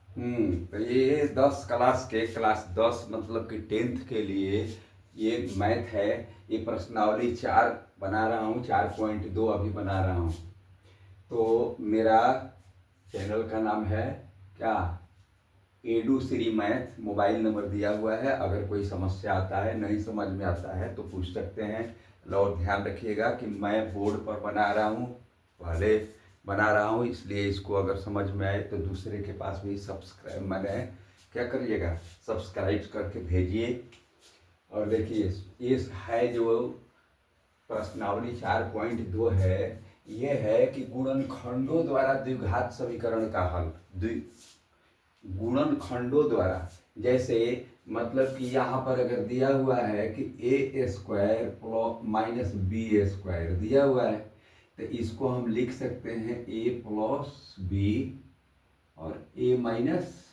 तो ये 10 क्लास के क्लास 10 मतलब कि 10th के लिए ये मैथ है। ये प्रश्नावली 4 बना रहा हूँ, 4.2 अभी बना रहा हूँ। तो मेरा चैनल का नाम है क्या, edu Shri math. Mobile number दिया हुआ है, अगर कोई समस्या आता है, नहीं समझ में आता है तो पूछ सकते हैं। और ध्यान रखिएगा कि मैं बोर्ड पर बना रहा हूँ, पहले बना रहा हूँ, इसलिए इसको अगर समझ में आए तो दूसरे के पास भी सब्सक्राइब मैंने क्या करिएगा, सब्सक्राइब करके भेजिए। और देखिए ये है जो प्रश्नावली 4.2 है, ये है कि गुणनखंडों द्वारा द्विघात समीकरण का हल। गुणनखंडों द्वारा, जैसे मतलब कि यहाँ पर अगर दिया हुआ है कि A square plus minus B square दिया हुआ है, तो इसको हम लिख सकते हैं ए प्लस बी और ए माइनस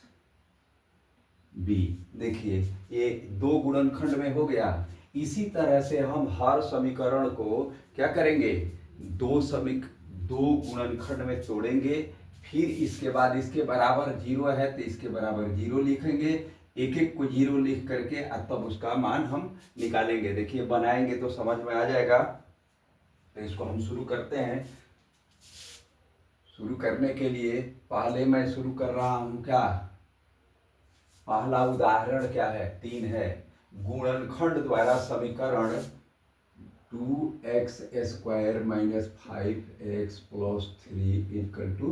बी। देखिए ये दो गुणनखंड में हो गया। इसी तरह से हम हर समीकरण को क्या करेंगे, दो गुणनखंड में तोड़ेंगे, फिर इसके बाद इसके बराबर जीरो है तो इसके बराबर जीरो लिखेंगे, एक एक को जीरो लिख करके तब उसका मान हम निकालेंगे। देखिए बनाएंगे तो समझ में आ जाएगा। तो इसको हम शुरू करते हैं। शुरू करने के लिए पहले मैं शुरू कर रहा हूं क्या, पहला उदाहरण क्या है, 3 है। गुणनखंड द्वारा समीकरण 2x square minus 5x plus 3 equal to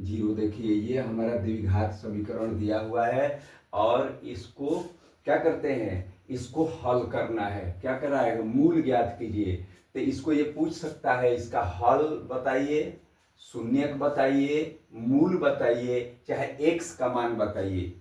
0। देखिए ये हमारा द्विघात समीकरण दिया हुआ है और इसको क्या करते हैं, इसको हल करना है। क्या करना है, मूल ज्ञात कीजिए। तो इसको ये पूछ सकता है, इसका हल बताइए, शून्यक बताइए, मूल बताइए, चाहे x का मान बताइए।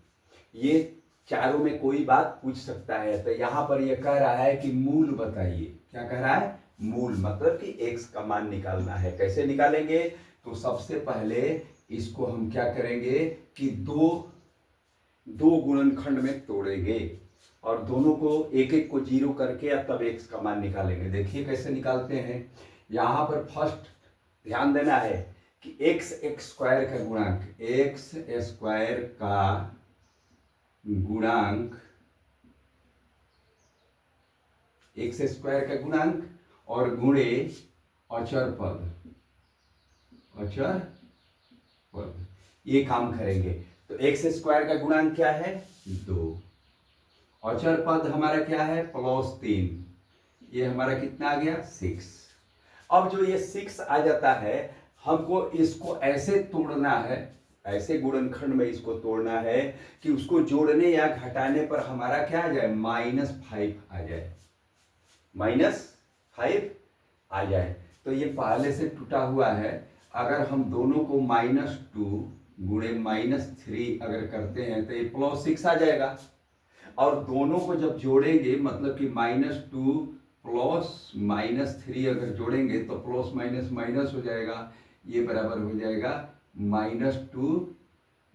ये चारों में कोई बात पूछ सकता है। तो यहाँ पर ये कह रहा है कि मूल बताइए। क्या कह रहा है, मूल, मतलब कि x का मान निकालना है। कैसे निकालेंगे, तो सबसे पहले इसको हम क्या करेंगे कि दो गुणनखंड में तोड़ेंगे और दोनों को एक एक को जीरो करके तब x का मान निकालेंगे। देखिए कैसे निकालते हैं। यहाँ पर फर्स्ट ध्यान देना है कि x स्क्वायर का गुणांक, x स्क्वायर का गुणांक, एक्स स्क्वायर का गुणांक और गुणे अचर पद, अचर पद, ये काम करेंगे। तो एक्स स्क्वायर का गुणांक क्या है, 2, अचर पद हमारा क्या है, +3, ये हमारा कितना आ गया, 6। अब जो ये 6 आ जाता है, हमको इसको ऐसे तोड़ना है, ऐसे गुणनखंड में इसको तोड़ना है कि उसको जोड़ने या घटाने पर हमारा क्या आ जाए, -5 आ जाए, -5 आ जाए। तो ये पहले से टूटा हुआ है। अगर हम दोनों को -2 गुणे -3 अगर करते हैं तो ये +6 आ जाएगा। और दोनों को जब जोड़ेंगे, मतलब कि -2 प्लस -3 अगर जोड़ेंगे तो प्लस माइनस माइनस हो जाएगा, ये बराबर हो जाएगा -2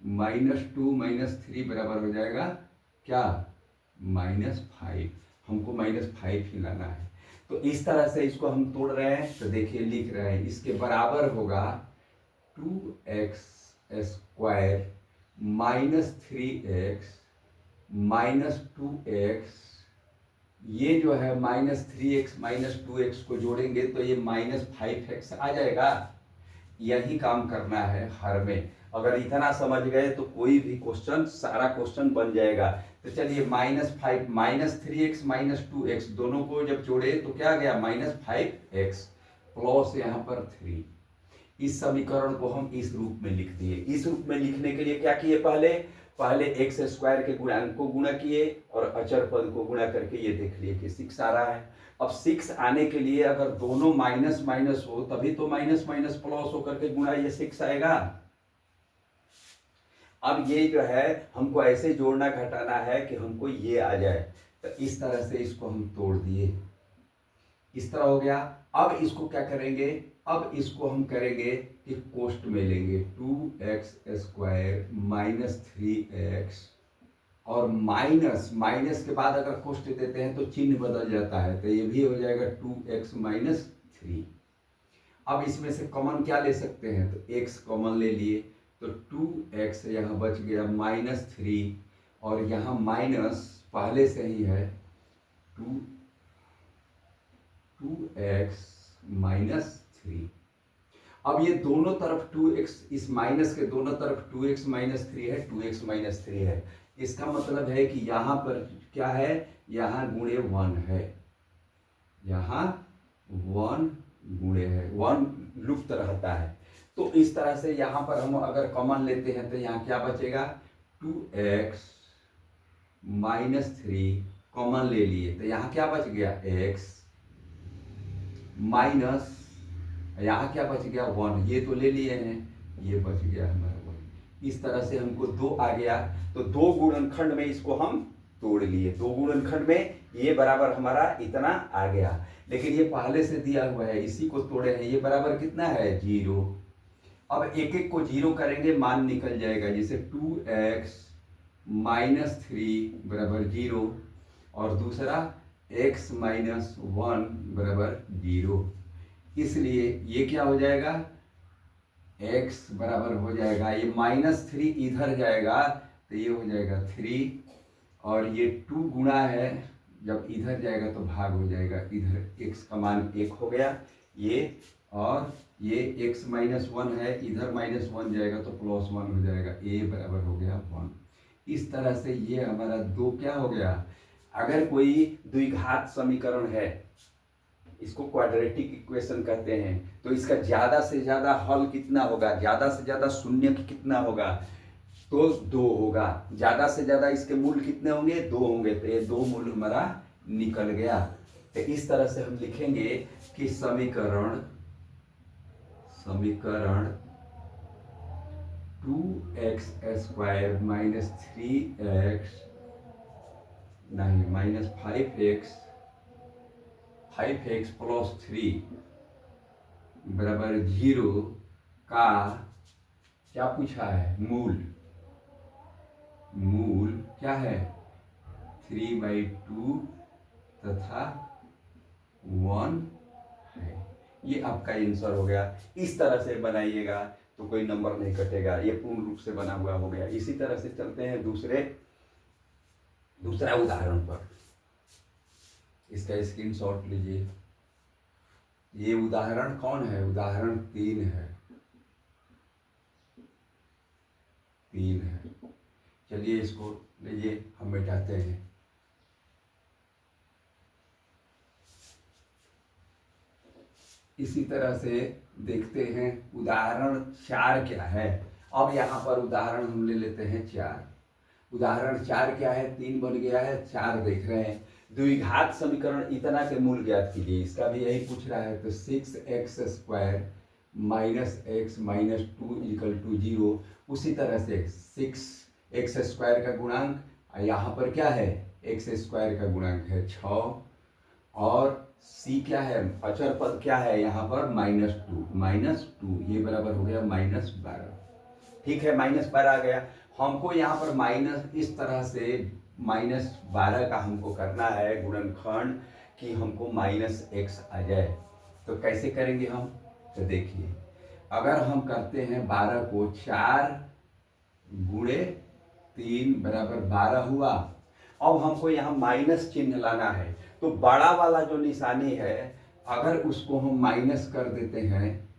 -3 बराबर हो जाएगा क्या, -5। हमको -5 ही लाना है। तो इस तरह से इसको हम तोड़ रहे हैं। तो देखिए लिख रहे हैं, इसके बराबर होगा 2x स्क्वायर -3x -2x, ये जो है -3x -2x को जोड़ेंगे तो ये -5x आ जाएगा। यही काम करना है हर में। अगर इतना समझ गए तो कोई भी क्वेश्चन, सारा क्वेश्चन बन जाएगा। तो चलिए -5 -3x -2x दोनों को जब जोड़े तो क्या गया, -5x प्लस यहाँ पर 3। इस समीकरण को हम इस रूप में लिख दिए। इस रूप में लिखने के लिए क्या किए, पहले एक्स स्क्वायर के गुणांक को गुणा किए और अचर पद को गुणा करके ये देख लिए कि 6 आ रहा है। अब 6 आने के लिए अगर दोनों माइनस माइनस हो तभी तो माइनस माइनस प्लस होकर के गुणा ये 6 आएगा। अब ये जो है हमको ऐसे जोड़ना घटाना है कि हमको ये आ जाए। तो इस तरह से इसको हम तोड़ दिए, इस तरह हो गया। अब इसको क्या करेंगे, अब इसको हम करेंगे कि कोष्ट में लेंगे 2x स्क्वायर -3x और माइनस, माइनस के बाद अगर कोष्ट देते हैं तो चिन्ह बदल जाता है, तो ये भी हो जाएगा 2x -3। अब इसमें से कॉमन क्या ले सकते हैं, तो x कॉमन ले लिए तो 2x यहाँ बच गया -3 और यहाँ माइनस पहले से ही है 2x -3। अब ये दोनों तरफ 2x, इस माइनस के दोनों तरफ 2x -3 है, 2x -3 है। इसका मतलब है कि यहाँ पर क्या है, यहाँ गुणे 1 है, यहाँ 1 गुणे है, 1 लुप्त रहता है। तो इस तरह से यहाँ पर हम अगर कॉमन लेते हैं तो यहाँ क्या बचेगा, 2x -3 कॉमन ले लिए तो यहाँ क्या बच गया, x माइनस यहाँ क्या बच गया 1, ये तो ले लिए हैं, ये बच गया हमारा 1। इस तरह से हमको 2 आ गया, तो 2 गुणनखंड में इसको हम तोड़ लिए, 2 गुणनखंड में ये बराबर हमारा इतना आ गया, लेकिन ये पहले से दिया हुआ है, इसी को तोड़े हैं, ये बराबर कितना है 0। अब एक एक को 0 करेंगे, मान निकल जाएगा, जैसे 2x -3 बराबर 0 और दूसरा x -1 बराबर 0। इसलिए ये क्या हो जाएगा, x बराबर हो जाएगा, ये -3 इधर जाएगा तो ये हो जाएगा 3 और ये 2 गुणा है, जब इधर जाएगा तो भाग हो जाएगा, इधर x का मान 1 हो गया ये, और ये x -1 है, इधर -1 जाएगा तो +1 हो जाएगा, a बराबर हो गया 1। इस तरह से ये हमारा 2 क्या हो गया। अगर कोई द्विघात समीकरण है, इसको क्वाड्रेटिक इक्वेशन कहते हैं, तो इसका ज्यादा से ज्यादा हल कितना होगा, ज्यादा से ज्यादा शून्य कितना होगा, तो 2 होगा। ज्यादा से ज्यादा इसके मूल कितने होंगे, 2 होंगे, तो ये 2 मूल हमारा निकल गया। तो इस तरह से हम लिखेंगे कि समीकरण 2x² -3x नहीं -5x + 3 बराबर 0 का क्या पूछा है, मूल क्या है 3/2 तथा 1 है। ये आपका आंसर हो गया। इस तरह से बनाइएगा तो कोई नंबर नहीं कटेगा, ये पूर्ण रूप से बना हुआ हो गया। इसी तरह से चलते हैं दूसरा उदाहरण पर। इसका स्क्रीनशॉट लीजिए। ये उदाहरण कौन है, उदाहरण 3 है। चलिए इसको लीजिए, हम मिटाते हैं। इसी तरह से देखते हैं उदाहरण 4 क्या है। अब यहाँ पर उदाहरण हम ले लेते हैं 4। उदाहरण 4 क्या है, 3 बन गया है, 4 देख रहे हैं। द्विघात समीकरण इतना के मूल ज्ञात कीजिए, इसका भी यही पूछ रहा है। तो 6x² -x -2 = 0। उसी तरह से 6x² का गुणांक, यहाँ पर क्या है, x² का गुणांक है 6, और c क्या है, अचर पद क्या है यहाँ पर -2, ये बराबर हो गया -12। ठीक है, -12 आ गया। हमको यहाँ पर माइनस, इस तरह से -12 का हमको करना है गुणनखंड कि हमको -x आ जाए। तो कैसे करेंगे हम, तो देखिए, अगर हम करते हैं 12 को 4 गुणे 3 बराबर 12 हुआ। अब हमको यहाँ माइनस चिन्ह लाना है, तो बड़ा वाला जो निशानी है, अगर उसको हम माइनस कर देते हैं,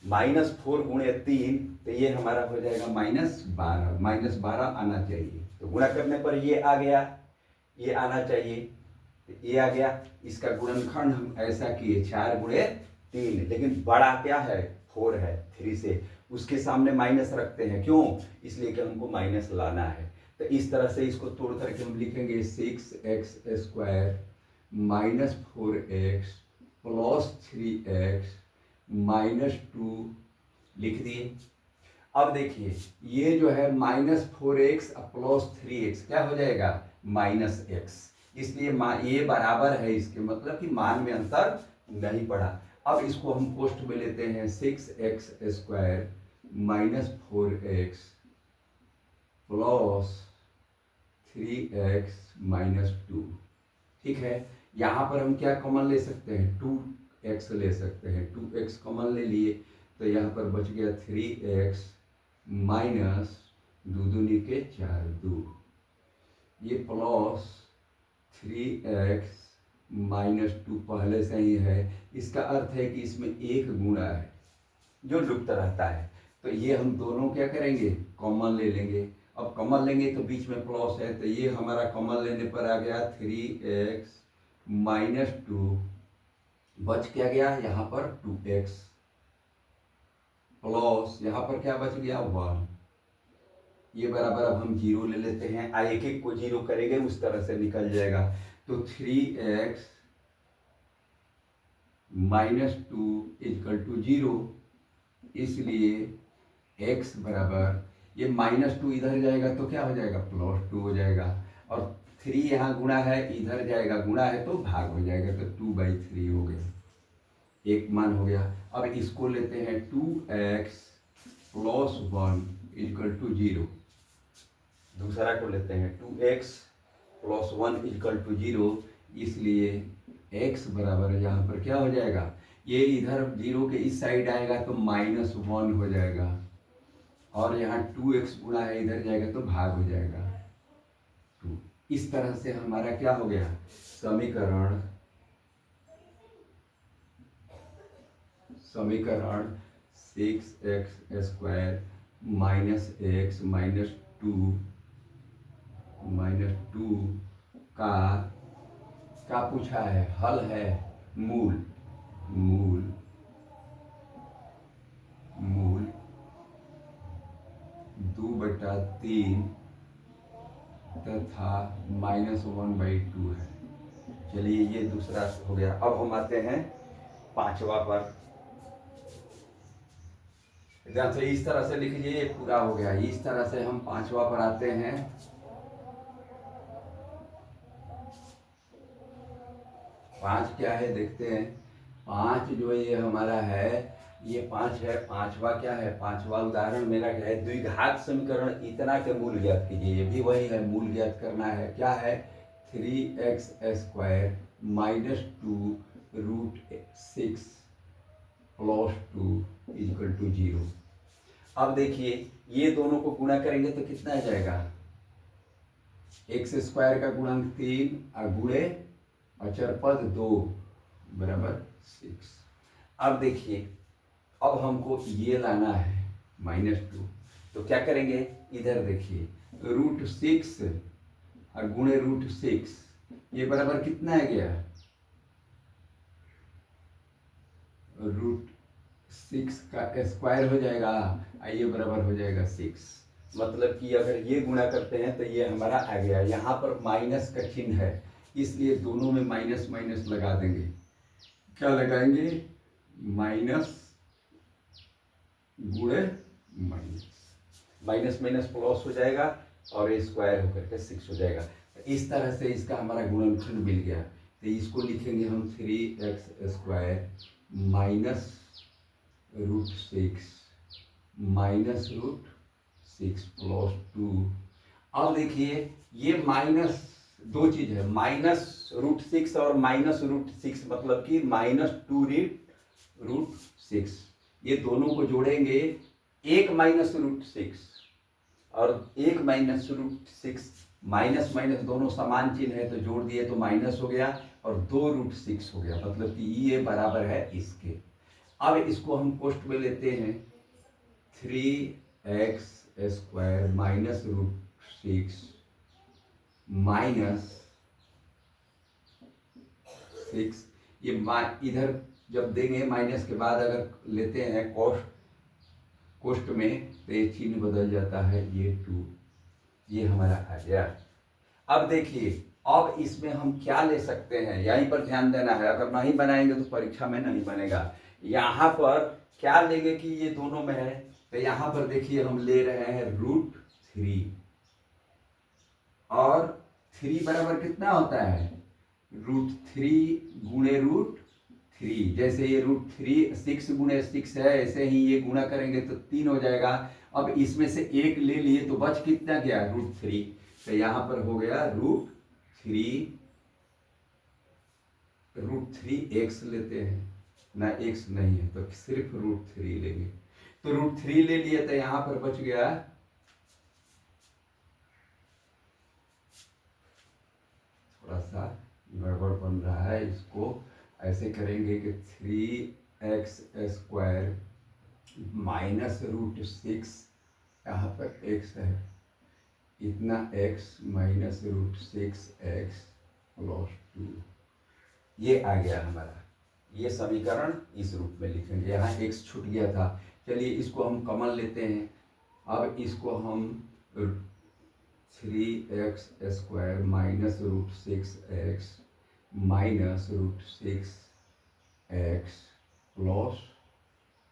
-4 गुणे 3, तो ये हमारा हो जाएगा -12 आना चाहिए। तो गुणा करने पर ये आ गया, ये आना चाहिए, तो ये आ गया। इसका गुणनखंड हम ऐसा किए 4 गुणे 3, लेकिन बड़ा क्या है 4 है, 3 से उसके सामने माइनस रखते हैं, क्यों, इसलिए कि हमको माइनस लाना है। तो इस तरह से इसको तोड़ करके हम लिखेंगे 6x² -4x + 3x -2 लिख दिए। अब देखिए, ये जो है -4x + 3x क्या हो जाएगा, -x, इसलिए ये बराबर है इसके, मतलब कि मान में अंतर नहीं पड़ा। अब इसको हम कोष्ठ में लेते हैं, 6x² -4x + 3x -2। ठीक है, यहाँ पर हम क्या कॉमन ले सकते हैं, 2x ले सकते हैं, 2x कॉमन ले लिए, तो यहाँ पर बच गया 3x माइनस 2 दूनी के 4 2, ये प्लस 3x माइनस 2 पहले से ही है। इसका अर्थ है कि इसमें एक गुणा है जो लुप्त रहता है, तो ये हम दोनों क्या करेंगे, कॉमन ले लेंगे। अब कॉमन लेंगे तो बीच में प्लस है, तो ये हमारा कॉमन लेने पर आ गया 3x माइनस 2, बच क्या गया यहाँ पर 2x, प्लस यहाँ पर क्या बच गया 1, ये बराबर अब हम जीरो ले लेते हैं, एक एक को जीरो करेंगे उस तरह से निकल जाएगा। तो 3x माइनस 2 इक्वल टू 0, इसलिए x बराबर, ये -2 इधर जाएगा तो क्या हो जाएगा, +2 हो जाएगा, और 3 यहाँ गुणा है, इधर जाएगा गुणा है तो भाग हो जाएगा, तो 2/3 हो गया, एक मान हो गया। अब इसको लेते हैं 2x + 1 इक्वल टू 0, दूसरा को लेते हैं 2x + 1 इक्वल टू 0, इसलिए x बराबर यहाँ पर क्या हो जाएगा, ये इधर 0 के इस साइड आएगा तो -1 हो जाएगा, और यहाँ 2x गुणा है इधर जाएगा तो भाग हो जाएगा 2। इस तरह से हमारा क्या हो गया, समीकरण 6x² - x -2 का पूछा है, हल है मूल 2/3 तथा -1/2 है। चलिए ये दूसरा हो गया। अब हम आते हैं पांचवा पर, ध्यान से इस तरह से लिख लीजिए, ये पूरा हो गया। इस तरह से हम पांचवा पर आते हैं। पांच क्या है देखते हैं। पांच जो ये हमारा है, ये 5 है। पांचवा क्या है, पांचवा उदाहरण मेरा क्या है, द्विघात समीकरण इतना के मूल ज्ञात कीजिए। ये भी वही है, मूल ज्ञात करना है। क्या है, 3x² - 2 √6 + 2 इक्वल टू 0। अब देखिए ये दोनों को गुणा करेंगे तो कितना आ जाएगा, x² का गुणांक 3 और गुणे अचर पद 2 बराबर 6। अब देखिए, अब हमको ये लाना है -2, तो क्या करेंगे, इधर देखिए √6 और गुणे √6, ये बराबर कितना आ गया, √6 का स्क्वायर हो जाएगा, ये बराबर हो जाएगा 6। मतलब कि अगर ये गुणा करते हैं तो ये हमारा आ गया। यहाँ पर माइनस का चिन्ह है, इसलिए दोनों में माइनस माइनस लगा देंगे। क्या लगाएंगे, माइनस गुणे माइनस, माइनस माइनस प्लस हो जाएगा और ये स्क्वायर होकर के 6 हो जाएगा। इस तरह से इसका हमारा गुणनखंड मिल गया। तो इसको लिखेंगे हम 3x² -√6 + 2। अब देखिए ये माइनस दो चीज है, -√6 और -√6, मतलब कि -2√6। ये दोनों को जोड़ेंगे, एक -√6 और एक -√6, माइनस माइनस दोनों समान चिन्ह है, तो जोड़ दिए तो माइनस हो गया और 2√6 हो गया, मतलब कि ये बराबर है इसके। अब इसको हम कोष्ठ में लेते हैं, 3x² - √6 -6, ये इधर जब देंगे माइनस के बाद अगर लेते हैं कोष्ठ में, तो ये चिन्ह बदल जाता है, ये 2, ये हमारा आ गया। अब देखिए, अब इसमें हम क्या ले सकते हैं, यहीं पर ध्यान देना है। अगर नहीं बनाएंगे तो परीक्षा में नहीं बनेगा। यहाँ पर क्या लेंगे कि ये दोनों में है, तो यहाँ पर देखिए हम ले रहे हैं √3, और 3 बराबर कितना होता है, √3 गुणे √3। जैसे ये √3 6 गुणे 6 है, ऐसे ही ये गुणा करेंगे तो 3 हो जाएगा। अब इसमें से एक ले लिए तो बच कितना गया, √3, तो यहाँ पर हो गया √3x लेते हैं ना, x नहीं है तो सिर्फ √3 लेंगे। तो √3 ले लिए तो यहां पर बच गया थोड़ा सा गड़बड़ बन रहा है, इसको ऐसे करेंगे कि 3x² माइनस √6, यहाँ पर x है, इतना x माइनस √6x प्लस 2, ये आ गया हमारा। ये समीकरण इस रूप में लिखेंगे, यहाँ x छूट गया था। चलिए इसको हम कॉमन लेते हैं। अब इसको हम 3x² minus √6x minus √6x plus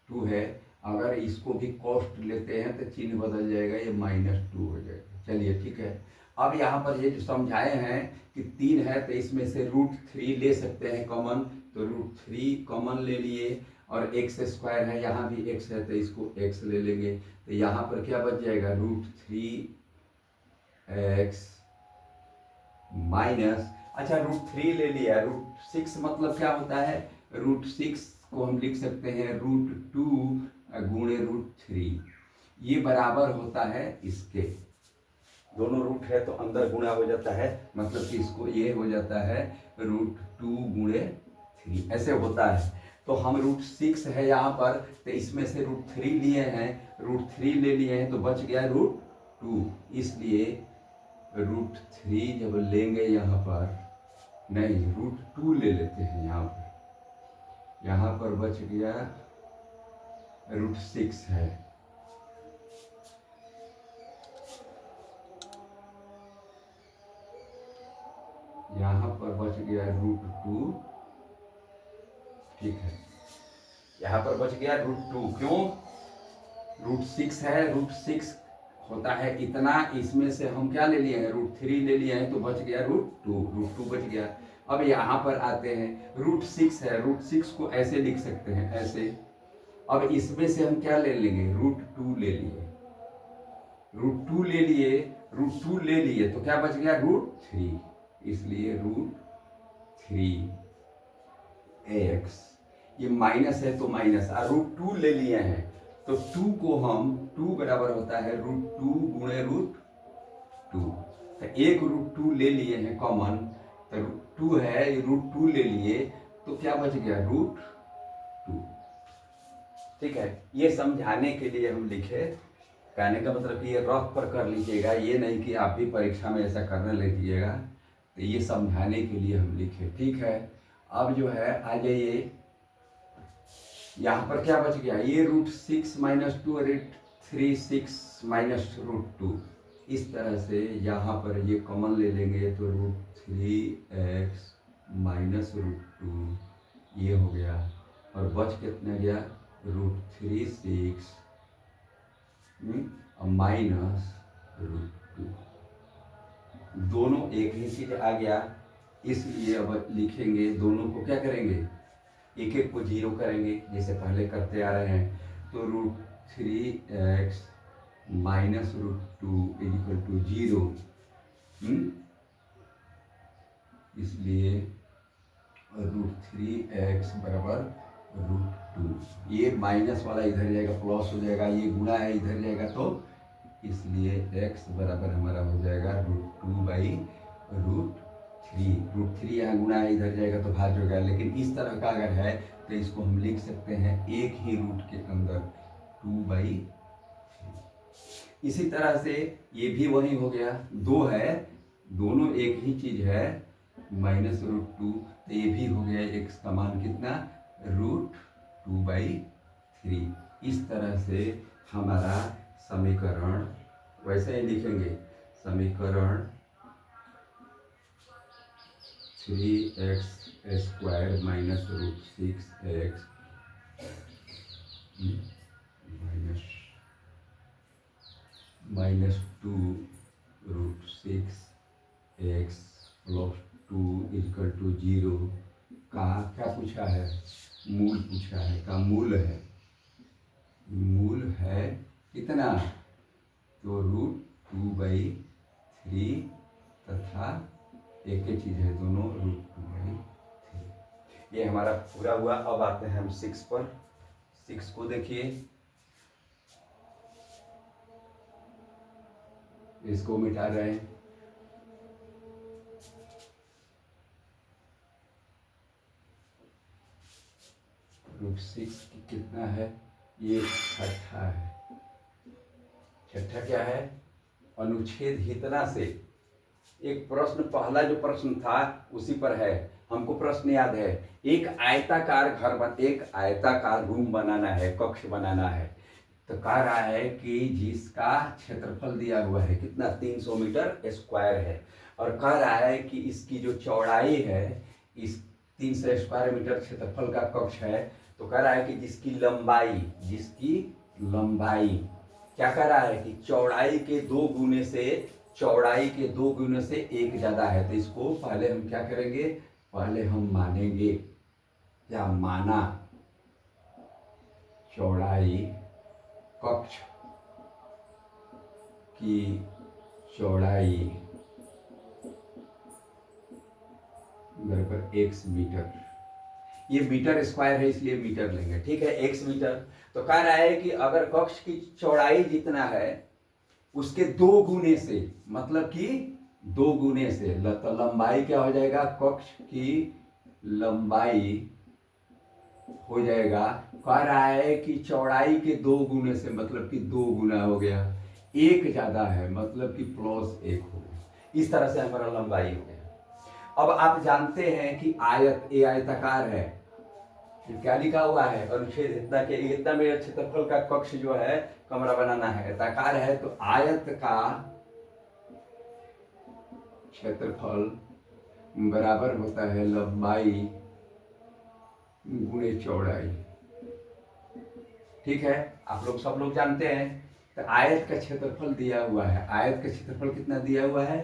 2 है। अगर इसको भी कॉस्ट लेते हैं तो चिन्ह बदल जाएगा, ये -2 हो जाएगा। चलिए ठीक है। अब यहाँ पर ये जो समझाए हैं कि 3 है तो इसमें से √3 ले सकते हैं कॉमन, तो √3 कॉमन ले लिए, और x² है, यहाँ भी x है तो इसको x ले लेंगे, तो यहाँ पर क्या बच जाएगा √3x माइनस, अच्छा √3 ले लिया, √6 मतलब क्या होता है, √6 को हम लिख सकते हैं √2 गुणे √3, ये बराबर होता है इसके, दोनों रूट है तो अंदर गुणा हो जाता है, मतलब कि इसको ये हो जाता है √2 गुणे 3, ऐसे होता है। तो हम √6 है यहाँ पर, तो इसमें से √3 लिए हैं, √3 ले लिए हैं तो बच गया √2, इसलिए √3 जब लेंगे यहाँ पर, नहीं √2 ले लेते हैं यहाँ पर बच गया √6 है, यहाँ पर बच गया √2, ठीक है, यहाँ पर बच गया √2, क्यों, √6 है, √6 होता है इतना, इसमें से हम क्या ले लिए हैं, √3 ले लिए हैं तो बच गया √2 बच गया। अब यहाँ पर आते हैं, √6 है, √6 को ऐसे लिख सकते हैं, ऐसे, अब इसमें से हम क्या ले लेंगे, √2 ले लिए, √2 ले लिए, √2 ले लिए तो क्या बच गया √3, इसलिए √3x, ये माइनस है तो माइनस, और √2 ले लिए हैं तो 2 को हम 2 बराबर होता है √2 गुणे √2, तो एक √2 ले लिए हैं कॉमन, तो 2 है, √2 ले लिए तो क्या बच गया √2, ठीक है। ये समझाने के लिए हम लिखे, कहने का मतलब कि ये रफ पर कर लीजिएगा, ये नहीं कि आप भी परीक्षा में ऐसा करने लगीजिएगा, तो ये समझाने के लिए हम लिखे, ठीक है। अब जो है आ जाइए, यहाँ पर क्या बच गया, ये √6 माइनस 2 और 3 माइनस √2, इस तरह से यहाँ पर ये कॉमन ले लेंगे तो √3x माइनस √2 ये हो गया, और बच कितना गया √36 माइनस √2, दोनों एक ही चीज आ गया, इसलिए अब लिखेंगे, दोनों को क्या करेंगे, एक एक को 0 करेंगे जैसे पहले करते आ रहे हैं, तो √3x माइनस √2 इक्वल टू 0, इसलिए √3x बराबर √2, ये माइनस वाला इधर जाएगा प्लस हो जाएगा, ये गुणा है इधर जाएगा, तो इसलिए x बराबर हमारा हो जाएगा √2/√3 यहाँ गुणा है इधर जाएगा तो भाज्य होगा, लेकिन इस तरह का अगर है तो इसको हम लिख सकते हैं एक ही रूट के अंदर 2/3। इसी तरह से ये भी वही हो गया, 2 है, दोनों एक ही चीज है, माइनस √2, तो ये भी हो गया x का मान कितना √2/3। इस तरह से हमारा समीकरण वैसे ही लिखेंगे, समीकरण 3x² minus √6x minus 2 √6x plus 2 equal to 0 का क्या पूछा है, मूल पूछा है, का मूल है कितना, तो √2/3 तथा एक ही चीज है, दोनों √2/3। ये हमारा पूरा हुआ। अब आते हैं हम 6 पर। 6 को देखिए, इसको मिटा रहे हैं। रूट 6 कितना है, ये छठा है। छठा क्या है, अनुच्छेद इतना से। एक प्रश्न, पहला जो प्रश्न था उसी पर है, हमको प्रश्न याद है। एक आयताकार एक आयताकार रूम बनाना है, कक्ष बनाना है। तो कह रहा है कि जिसका क्षेत्रफल दिया हुआ है कितना, 300 मीटर स्क्वायर है, और कह रहा है कि इसकी जो चौड़ाई है, इस 300 स्क्वायर मीटर क्षेत्रफल का कक्ष है, तो कह रहा है कि जिसकी लंबाई क्या कह रहा है कि चौड़ाई के दो गुने से एक ज्यादा है। तो इसको पहले हम क्या करेंगे, पहले हम मानेंगे, क्या माना, चौड़ाई, कक्ष की चौड़ाई बराबर x मीटर। ये मीटर स्क्वायर है इसलिए मीटर लेंगे, ठीक है, x मीटर। तो कह रहा है कि अगर कक्ष की चौड़ाई जितना है उसके दो गुने से, मतलब कि दो गुने से, तो लंबाई क्या हो जाएगा, कक्ष की लंबाई हो जाएगा, कह रहा है कि चौड़ाई के दो गुने से, मतलब कि दो गुना हो गया, एक ज्यादा है मतलब कि +1 हो गया। इस तरह से हमारा लंबाई हो गया। अब आप जानते हैं कि आयत, ये आयताकार है, फिर क्या लिखा हुआ है, अनुच्छेद इतना के इतना मेरे क्षेत्रफल का कक्ष जो है कमरा बनाना है, आयताकार है, तो आयत का क्षेत्रफल बराबर होता है लंबाई गुणे चौड़ाई। ठीक है, आप लोग सब लोग जानते हैं। तो आयत का क्षेत्रफल दिया हुआ है, आयत का क्षेत्रफल कितना दिया हुआ है,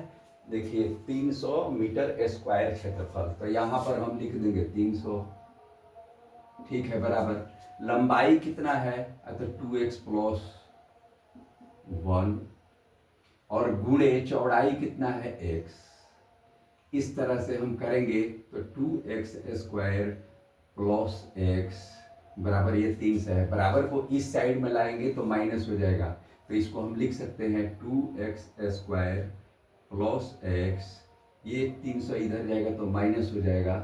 देखिए 300 मीटर स्क्वायर क्षेत्रफल। तो यहाँ पर हम लिख देंगे 300, ठीक है, बराबर लंबाई कितना है, तो 2x + 1, और गुणे चौड़ाई कितना है, x। इस तरह से हम करेंगे तो 2x² + x बराबर, ये 300 है, बराबर को इस साइड में लाएंगे तो माइनस हो जाएगा। तो इसको हम लिख सकते हैं 2x² + x, ये 300 इधर जाएगा तो माइनस हो जाएगा,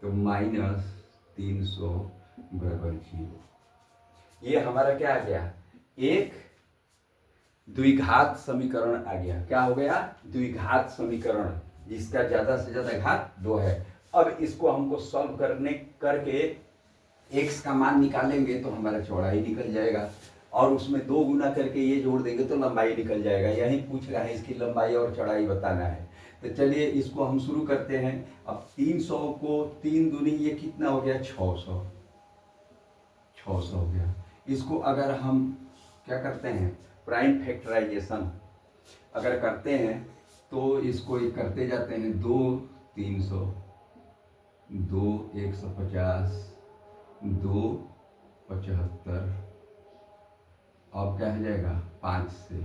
तो -300 बराबर 0। ये हमारा क्या आ गया, एक द्विघात समीकरण आ गया। क्या हो गया, द्विघात समीकरण, जिसका ज्यादा से ज्यादा घात 2 है। अब इसको हमको सॉल्व करके x का मान निकालेंगे तो हमारा चौड़ाई निकल जाएगा, और उसमें 2 गुना करके ये जोड़ देंगे तो लंबाई निकल जाएगा। यही पूछ रहा है, इसकी लंबाई और चौड़ाई बताना है। तो चलिए इसको हम शुरू करते हैं। अब 300 को 3 दूनी, ये कितना हो गया, 600 हो गया। इसको अगर हम क्या करते हैं, प्राइम फैक्टराइजेशन अगर करते हैं तो इसको करते जाते हैं, 2 300, 2 150, 2 75, अब क्या हो जाएगा, 5 से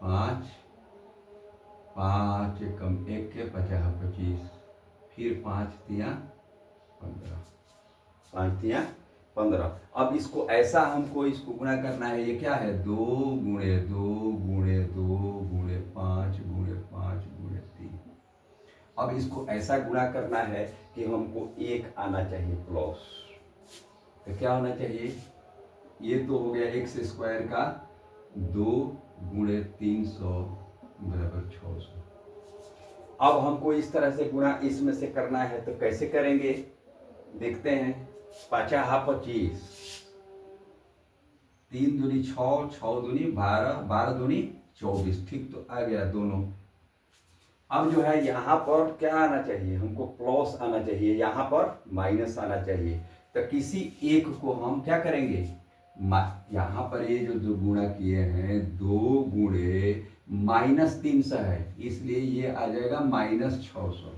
5, 5 कम 1 के 50 25, फिर 5 तिया 15, 5 तिया 15। अब इसको ऐसा हमको इसको गुणा करना है, ये क्या है, 2 गुणे 2 गुणे 2 गुणे 5 गुणे 5 गुणे 3। अब इसको ऐसा गुणा करना है कि हमको 1 आना चाहिए प्लस। तो क्या होना चाहिए, ये तो हो गया x² का 2 गुणे 300 बराबर 600। अब हमको इस तरह से गुणा इसमें से करना है, तो कैसे करेंगे देखते हैं। 5 25, 3 दूनी 6, 6 दूनी 12, 12 दूनी 24, ठीक, तो आ गया दोनों। अब जो है यहाँ पर क्या आना चाहिए, हमको प्लस आना चाहिए, यहाँ पर माइनस आना चाहिए। तो किसी एक को हम क्या करेंगे, यहाँ पर ये जो गुणा किए हैं 2 गुणे -300 है, इसलिए ये आ जाएगा -600।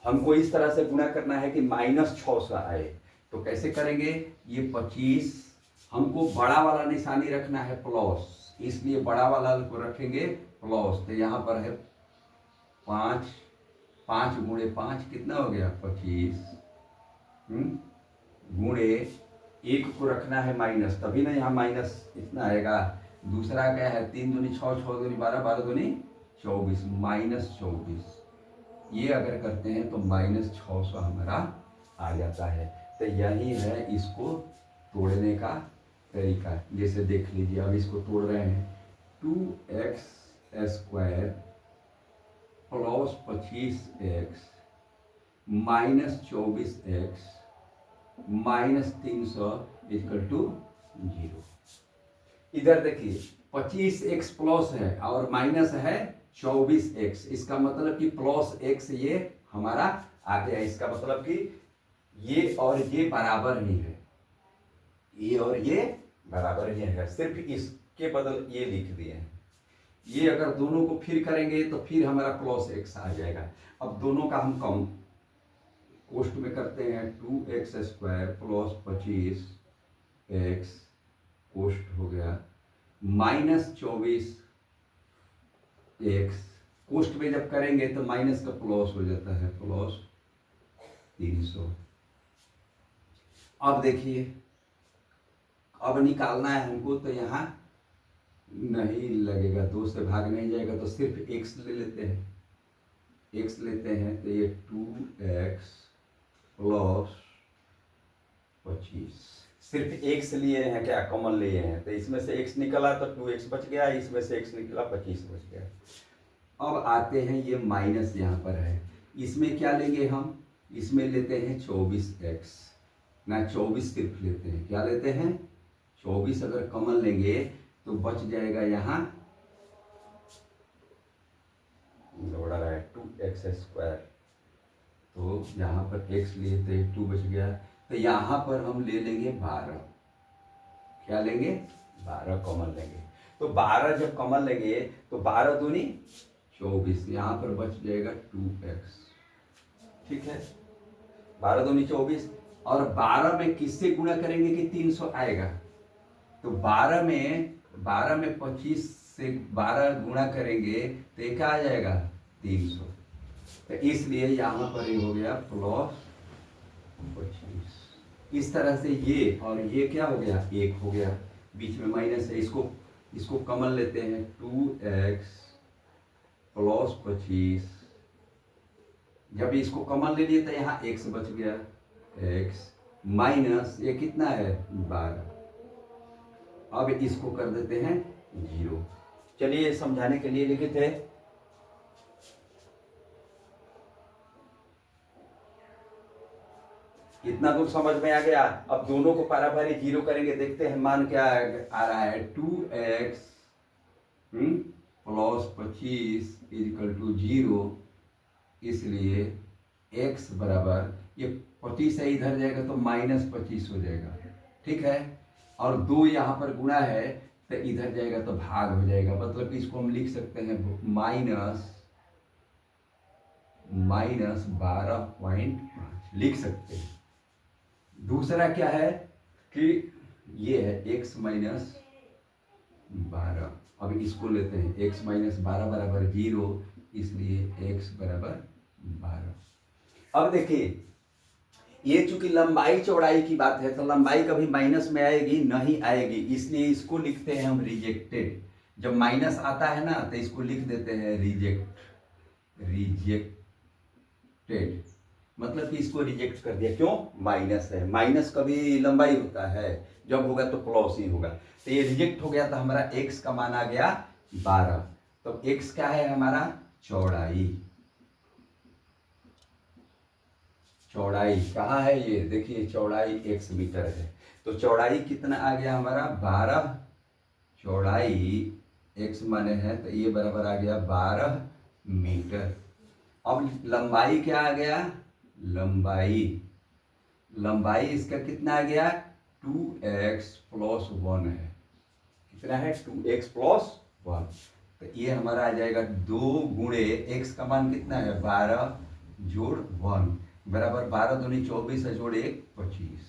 हमको इस तरह से गुणा करना है कि -600 आए। तो कैसे करेंगे, ये 25, हमको बड़ा वाला निशानी रखना है प्लस, इसलिए बड़ा वाला को रखेंगे प्लस। तो यहाँ पर है 5, 5 गुणे 5 कितना हो गया, 25, गुणे 1 को रखना है माइनस, तभी ना यहाँ माइनस इतना आएगा, दूसरा क्या है, 3 दूनी 6, 6 दूनी 12, 12 दूनी 24, -24। ये अगर करते हैं तो -600 हमारा आ जाता है। तो यही है इसको तोड़ने का तरीका। जैसे देख लीजिए, अब इसको तोड़ रहे हैं। 2x² plus 25x -24x -300 = 0। इधर देखिए 25x प्लस है और माइनस है 24x। इसका मतलब कि प्लस x ये हमारा आ गया। इसका मतलब कि ये और ये बराबर ही है, ये और ये बराबर ही है। सिर्फ इसके बदल ये लिख दिए हैं। ये अगर दोनों को फिर करेंगे तो फिर हमारा प्लस x आ जाएगा। अब दोनों का हम कम कोष्ट में करते हैं। 2x² प्लस 25x कोष्ट हो गया -24x। कोष्ट में जब करेंगे तो माइनस का प्लस हो जाता है, प्लस 300। अब देखिए, अब निकालना है हमको तो यहाँ नहीं लगेगा, 2 से भाग नहीं जाएगा तो सिर्फ x ले लेते हैं। x लेते हैं तो ये 2x प्लस 25, सिर्फ x लिए हैं, क्या कॉमन लिए हैं, तो इसमें से x निकला तो 2x बच गया, इसमें से x निकला 25 बच गया। अब आते हैं, ये माइनस यहाँ पर है, इसमें क्या लेंगे हम, इसमें लेते हैं 24x ना, 24 सिर्फ लेते हैं। क्या लेते हैं, 24 अगर कॉमन लेंगे तो बच जाएगा यहाँ, दौड़ा रहा है 2x², तो यहाँ पर x लिए थे 2 बच गया। तो यहाँ पर हम ले लेंगे 12। क्या लेंगे, 12 कॉमन लेंगे। तो 12 जब कॉमन लेंगे तो 12 दूनी 24, यहाँ पर बच जाएगा 2x। ठीक है, 12 दूनी 24, और 12 में किससे गुणा करेंगे कि 300 आएगा। तो 12 में 25 से 12 गुणा करेंगे तो ये क्या आ जाएगा, 300। तो इसलिए यहाँ पर ये हो गया प्लस 25। इस तरह से ये और ये क्या हो गया, 1 हो गया, बीच में माइनस है, इसको कॉमन लेते हैं। 2x प्लस 25, जब इसको कॉमन ले लिए तो यहाँ x बच गया, x माइनस ये कितना है, 12। अब इसको कर देते हैं 0। चलिए समझाने के लिए लिखे थे, कितना दूर समझ में आ गया। अब दोनों को पारावारी 0 करेंगे, देखते हैं मान क्या आ रहा है। 2x प्लस 25 = 0, इसलिए x बराबर, ये 25 है इधर जाएगा तो -25 हो जाएगा। ठीक है, और 2 यहाँ पर गुणा है तो इधर जाएगा तो भाग हो जाएगा। मतलब कि इसको हम लिख सकते हैं -12.5 लिख सकते हैं। दूसरा क्या है कि ये है x माइनस 12। अब इसको लेते हैं, x माइनस 12 बराबर 0, इसलिए x बराबर 12। अब देखिए, ये चूंकि लंबाई चौड़ाई की बात है तो लंबाई कभी माइनस में आएगी नहीं आएगी, इसलिए इसको लिखते हैं हम रिजेक्टेड। जब माइनस आता है ना तो इसको लिख देते हैं रिजेक्टेड, मतलब कि इसको रिजेक्ट कर दिया। क्यों, माइनस है, माइनस कभी लंबाई होता है, जब होगा तो प्लस ही होगा। तो ये रिजेक्ट हो गया, तो हमारा x का मान आ गया 12। तो x क्या है हमारा, चौड़ाई। चौड़ाई कहाँ है, ये देखिए, चौड़ाई x मीटर है। तो चौड़ाई कितना आ गया हमारा, 12। चौड़ाई x माने है तो ये बराबर आ गया 12 मीटर। अब लंबाई क्या आ गया, लंबाई इसका कितना आ गया, 2x प्लस 1 है। कितना है, 2x प्लस 1। तो ये हमारा आ जाएगा 2 गुणे x का मान कितना है, 12 जोड़ 1 बराबर 12 दूनी 24 है, जोड़ 1 25।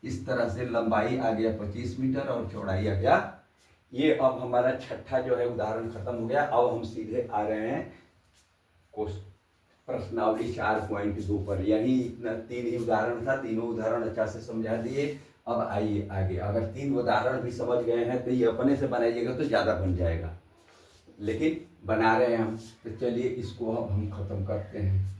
इस तरह से लंबाई आ गया 25 मीटर और चौड़ाई आ गया ये। अब हमारा छठा जो है उदाहरण खत्म हो गया। अब हम सीधे आ रहे हैं प्रश्नावली 4.2 पर। यही इतना 3 ही उदाहरण था, तीनों उदाहरण अच्छा से समझा दिए। अब आइए आगे, अगर 3 उदाहरण भी समझ गए हैं तो ये अपने से बनाइएगा तो ज़्यादा बन जाएगा, लेकिन बना रहे हैं हम, तो चलिए इसको अब हम खत्म करते हैं।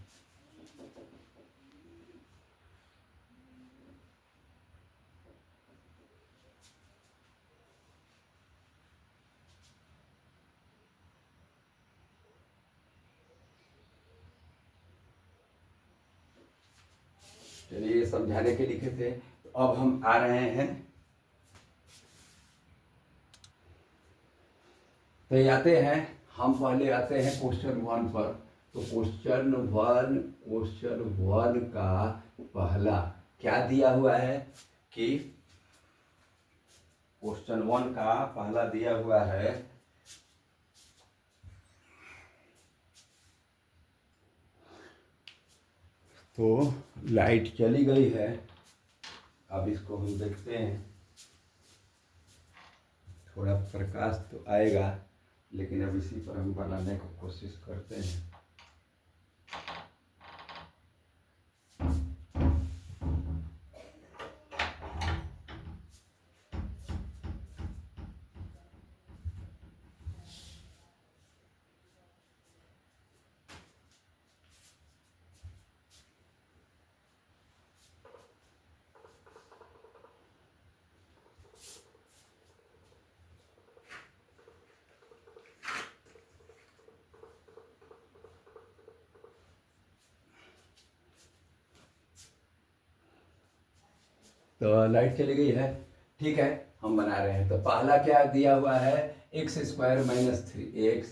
चलिए समझाने के लिखे थे, तो अब हम आ रहे हैं, तो आते हैं हम पहले आते हैं क्वेश्चन 1 पर। तो क्वेश्चन वन का पहला क्या दिया हुआ है कि क्वेश्चन 1 का पहला दिया हुआ है तो लाइट चली गई है, अब इसको हम देखते हैं, थोड़ा प्रकाश तो आएगा, लेकिन अब इसी पर हम बनाने की कोशिश करते हैं। तो लाइट चली गई है, ठीक है, हम बना रहे हैं। तो पहला क्या दिया हुआ है, x square minus 3x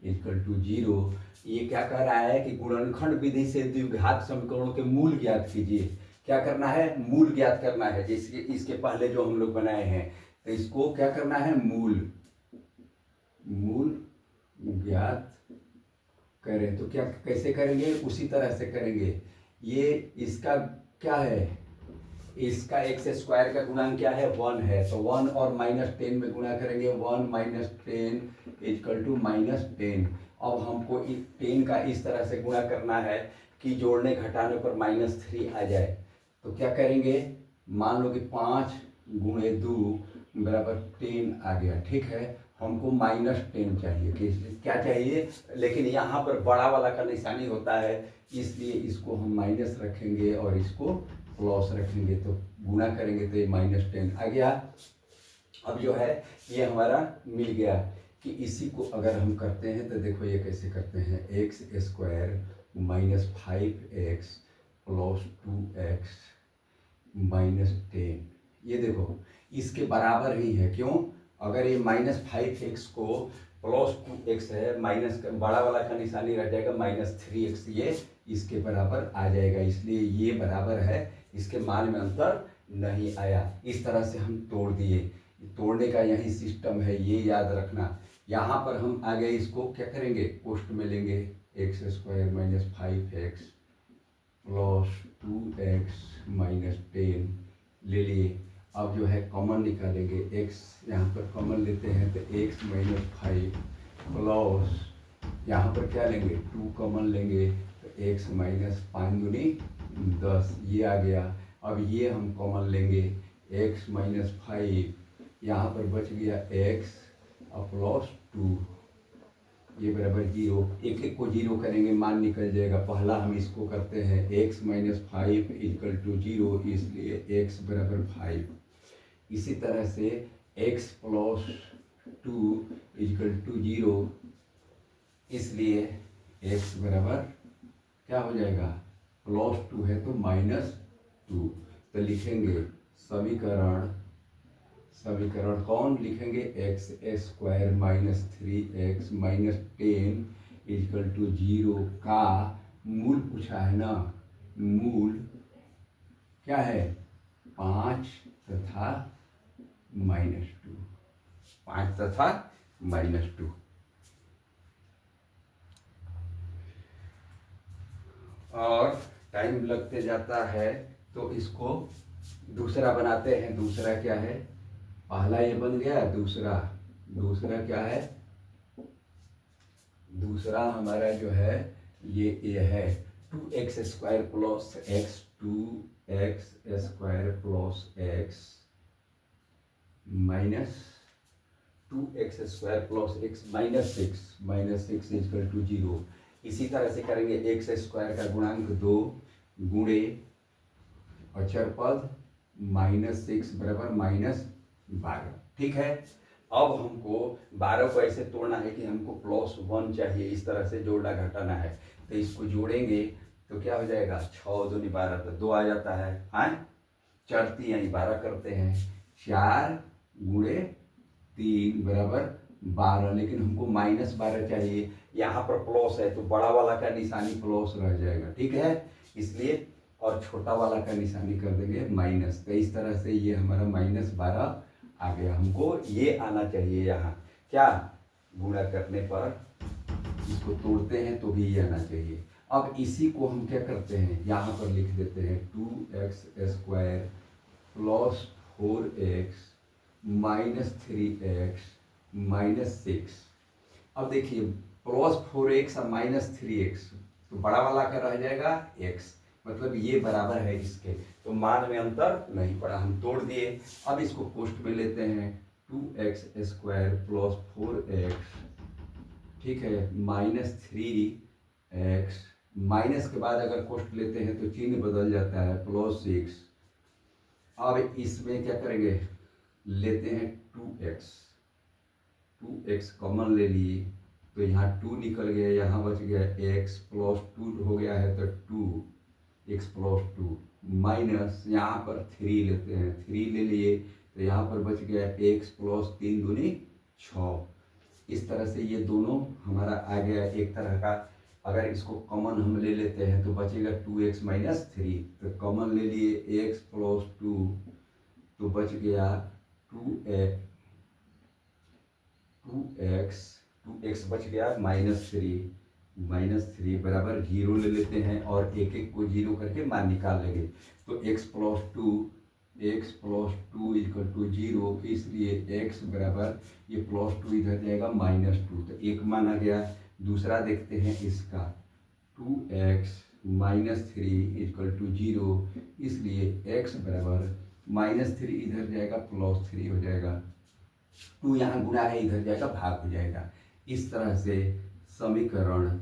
equal to 0। ये क्या कह रहा है कि गुणनखंड विधि से द्विघात समीकरणों के मूल ज्ञात कीजिए। क्या करना है, मूल ज्ञात करना है। जैसे इसके पहले जो हम लोग बनाए हैं, तो इसको क्या करना है, मूल ज्ञात करें। तो क्या कैसे करेंगे, उसी तरह से करेंगे। ये इसका क्या है, इसका एक्स स्क्वायर का गुणांक क्या है, 1 है, तो 1 और -10 में गुणा करेंगे, 1 - 10 इक्वल टू -10। अब हमको 10 का इस तरह से गुणा करना है कि जोड़ने घटाने पर -3 आ जाए। तो क्या करेंगे, मान लो कि 5 × 2 बराबर 10 आ गया, ठीक है। हमको -10 चाहिए, कि क्या चाहिए, लेकिन यहाँ पर बड़ा वाला का निशानी होता है, इसलिए इसको हम माइनस रखेंगे और इसको प्लस रखेंगे, तो गुणा करेंगे तो ये -10 आ गया। अब जो है ये हमारा मिल गया कि इसी को अगर हम करते हैं तो देखो ये कैसे करते हैं, एक्स स्क्वायर -5x + 2x -10, ये देखो इसके बराबर ही है। क्यों, अगर ये -5x को +2x है, माइनस बड़ा वाला का निशानी रह जाएगा, -3x, ये इसके बराबर आ जाएगा, इसलिए ये बराबर है, इसके मान में अंतर नहीं आया। इस तरह से हम तोड़ दिए, तोड़ने का यही सिस्टम है, ये याद रखना। यहाँ पर हम आगे इसको क्या करेंगे, पोस्ट में लेंगे, x² - 5x + 2x -10 ले लिए। अब जो है कॉमन निकालेंगे, x यहाँ पर कॉमन लेते हैं तो x - 5 प्लस यहाँ पर क्या लेंगे, 2 कॉमन लेंगे तो x - 5 दूनी 10, ये आ गया। अब ये हम कॉमन लेंगे, x - 5, यहाँ पर बच गया x और प्लस 2, ये बराबर 0। एक एक को 0 करेंगे, मान निकल जाएगा। पहला हम इसको करते हैं, x - 5 इक्वल टू 0, इसलिए x बराबर 5। इसी तरह से x + 2 इक्वल टू 0, इसलिए x बराबर क्या हो जाएगा, +2 है तो -2। तो लिखेंगे समीकरण कौन लिखेंगे, x² - 3x -10 इक्वल टू 0 का मूल पूछा है ना, मूल क्या है, 5 तथा -2, 5 तथा -2। और टाइम लगते जाता है, तो इसको दूसरा बनाते हैं। दूसरा क्या है, पहला ये बन गया, दूसरा क्या है, दूसरा हमारा जो है ये है। 2x² plus x, 2x² plus x minus 2x² plus x minus six equal to 0। इसी तरह से करेंगे x² का गुणांक 2 गुणे अचर पद -6 बराबर -12। ठीक है, अब हमको 12 को ऐसे तोड़ना है कि हमको +1 चाहिए, इस तरह से जोड़ना घटाना है। तो इसको जोड़ेंगे तो क्या हो जाएगा, 6 दूनी 12 तो 2 आ जाता है। हाँ, 4 3 12 करते हैं, 4 गुणे 3 बराबर 12, लेकिन हमको -12 चाहिए। यहाँ पर प्लस है तो बड़ा वाला का निशानी प्लस रह जाएगा। ठीक है, इसलिए और छोटा वाला का निशानी कर देंगे माइनस। तो इस तरह से ये हमारा -12 आ गया। हमको ये आना चाहिए यहाँ, क्या गुणा करने पर इसको तोड़ते हैं तो भी ये आना चाहिए। अब इसी को हम क्या करते हैं, यहाँ पर लिख देते हैं 2x² plus 4x minus 3x minus 6। अब देखिए +4x और -3x, तो बड़ा वाला का रह जाएगा x, मतलब ये बराबर है इसके, तो मान में अंतर नहीं पड़ा, हम तोड़ दिए। अब इसको पोस्ट में लेते हैं, 2x² प्लस 4x, ठीक है, -3x, माइनस के बाद अगर कोष्ट लेते हैं तो चिन्ह बदल जाता है, +6। अब इसमें क्या करेंगे, लेते हैं 2x कॉमन ले लिए तो यहाँ 2 निकल गया, यहाँ बच गया x प्लस 2 हो गया है तो 2x प्लस 2 माइनस यहाँ पर 3 लेते हैं, 3 ले लिए तो यहाँ पर बच गया x प्लस 3 दूनी 6। इस तरह से ये दोनों हमारा आ गया एक तरह का। अगर इसको कॉमन हम ले लेते हैं तो बचेगा 2x माइनस 3, तो कॉमन ले लिए x प्लस 2 तो बच गया 2x बच गया -3 बराबर 0 ले लेते हैं और एक एक को 0 करके मान निकाल लेंगे। तो x प्लस 2 इक्वल टू 0, इसलिए x बराबर ये +2 इधर जाएगा -2, तो एक मान आ गया। दूसरा देखते हैं इसका, 2x माइनस 3 इक्वल टू 0, इसलिए x बराबर -3 इधर जाएगा +3 हो जाएगा, 2 यहाँ गुणा है इधर जाएगा भाग हो जाएगा। इस तरह से समीकरण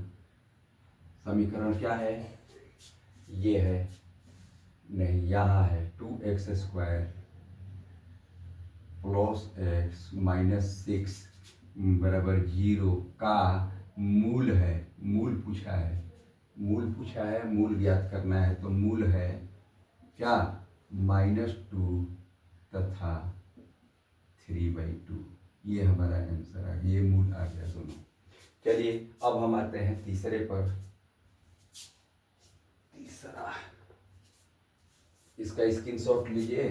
क्या है, ये है, नहीं यहाँ है 2x² प्लस x माइनस 6 बराबर 0 का मूल है, मूल पूछा है, मूल ज्ञात करना है। तो मूल है क्या, -2 तथा 3/2, ये हमारा आंसर आ गया, ये मूल आ गया दोनों। चलिए अब हम आते हैं तीसरे पर। तीसरा, इसका स्क्रीनशॉट लीजिए।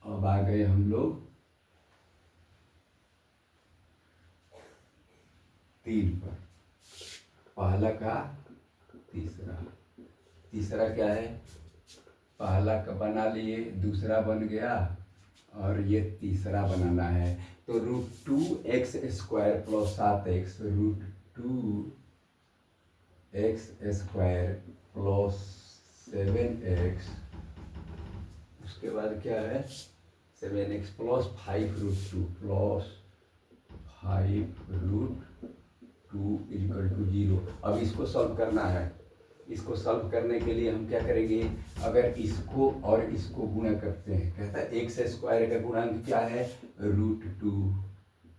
अब आ गए हम लोग 3 पर, पहला का तीसरा क्या है, पहला का बना लिए, दूसरा बन गया और ये तीसरा बनाना है। तो √2x² plus 7x, √2x² plus 7x, उसके बाद क्या है 7x plus 5√2 plus 5√2 equal to 0। अब इसको सॉल्व करना है। इसको सॉल्व करने के लिए हम क्या करेंगे, अगर इसको और इसको गुणा करते हैं, कहता है x² का गुणांक क्या है, √2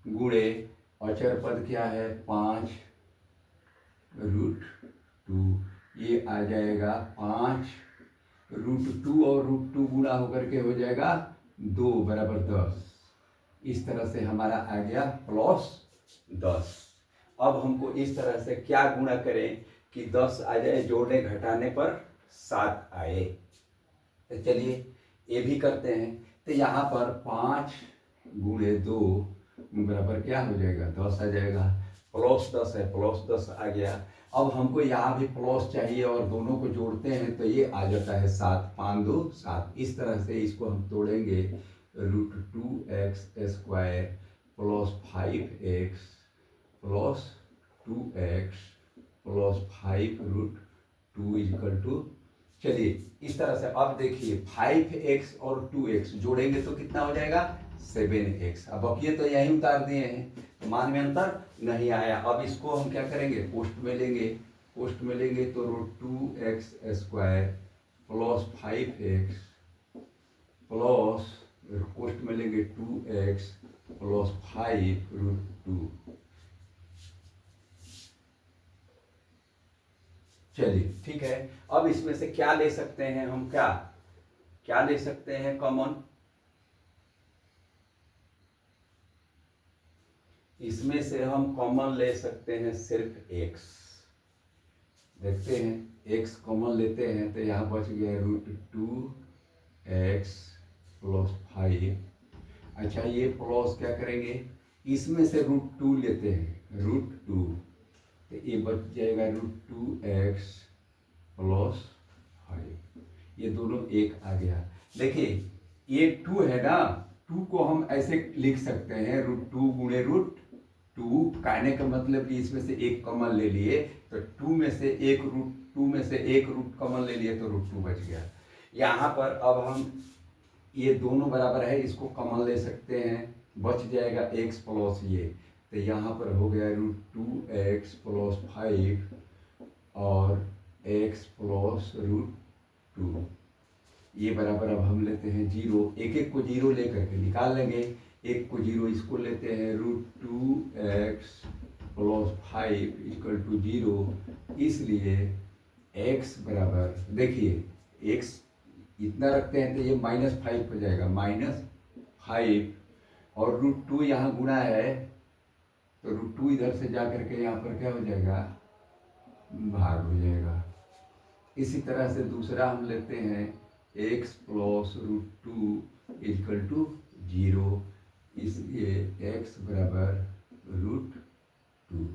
गुणे अचर पद क्या है 5√2, ये आ जाएगा 5√2 और √2 गुणा होकर के हो जाएगा 2 बराबर 10। इस तरह से हमारा आ गया +10। अब हमको इस तरह से क्या गुणा करें कि 10 आ जाए, जोड़ने घटाने पर 7 आए। तो चलिए ये भी करते हैं। तो यहाँ पर 5 गुणे 2 बराबर क्या हो जाएगा, 10 आ जाएगा, +10 है, +10 आ गया। अब हमको यहाँ भी प्लस चाहिए और दोनों को जोड़ते हैं तो ये आ जाता है 7, 5 2 7। इस तरह से इसको हम तोड़ेंगे √2x² plus 5x plus 2x plus 5√2 equal to, चलिए इस तरह से अब देखिए 5x और 2x जोड़ेंगे तो कितना हो जाएगा 7x। अब बकिए तो यहीं उतार दिए हैं तो मान में अंतर नहीं आया। अब इसको हम क्या करेंगे, पोस्ट में लेंगे। पोस्ट में लेंगे तो √2x² plus 5x plus post में लेंगे 2x प्लस 5√2। चलिए ठीक है। अब इसमें से क्या ले सकते हैं हम, क्या क्या ले सकते हैं कॉमन, इसमें से हम कॉमन ले सकते हैं सिर्फ x। देखते हैं x कॉमन लेते हैं तो यहाँ बच गया √2x प्लस 5। अच्छा ये प्लस क्या करेंगे, इसमें से √2 लेते हैं, √2 तो ये बच जाएगा √2x प्लस 5। ये दोनों एक आ गया। देखिए ये 2 है ना, 2 को हम ऐसे लिख सकते हैं √2 गुणे √2। कहने का मतलब कि इसमें से एक कॉमन ले लिए तो 2 में से एक रूट कॉमन ले लिए तो √2 बच गया। यहाँ पर अब हम ये दोनों बराबर है, इसको कॉमन ले सकते हैं, बच जाएगा x प्लस ये, तो यहाँ पर हो गया √2x प्लस 5 और x प्लस √2। ये बराबर अब हम लेते हैं 0, एक एक को 0 लेकर के निकाल लेंगे। एक को 0, इसको लेते हैं √2x प्लस 5 इक्वल टू 0। इसलिए x बराबर, देखिए x इतना रखते हैं तो ये -5 हो जाएगा, -5 और √2 यहाँ गुणा है तो √2 इधर से जा करके यहाँ पर क्या हो जाएगा, भाग हो जाएगा। इसी तरह से दूसरा हम लेते हैं x प्लस √2 इक्वल टू 0। इसलिए x बराबर √2।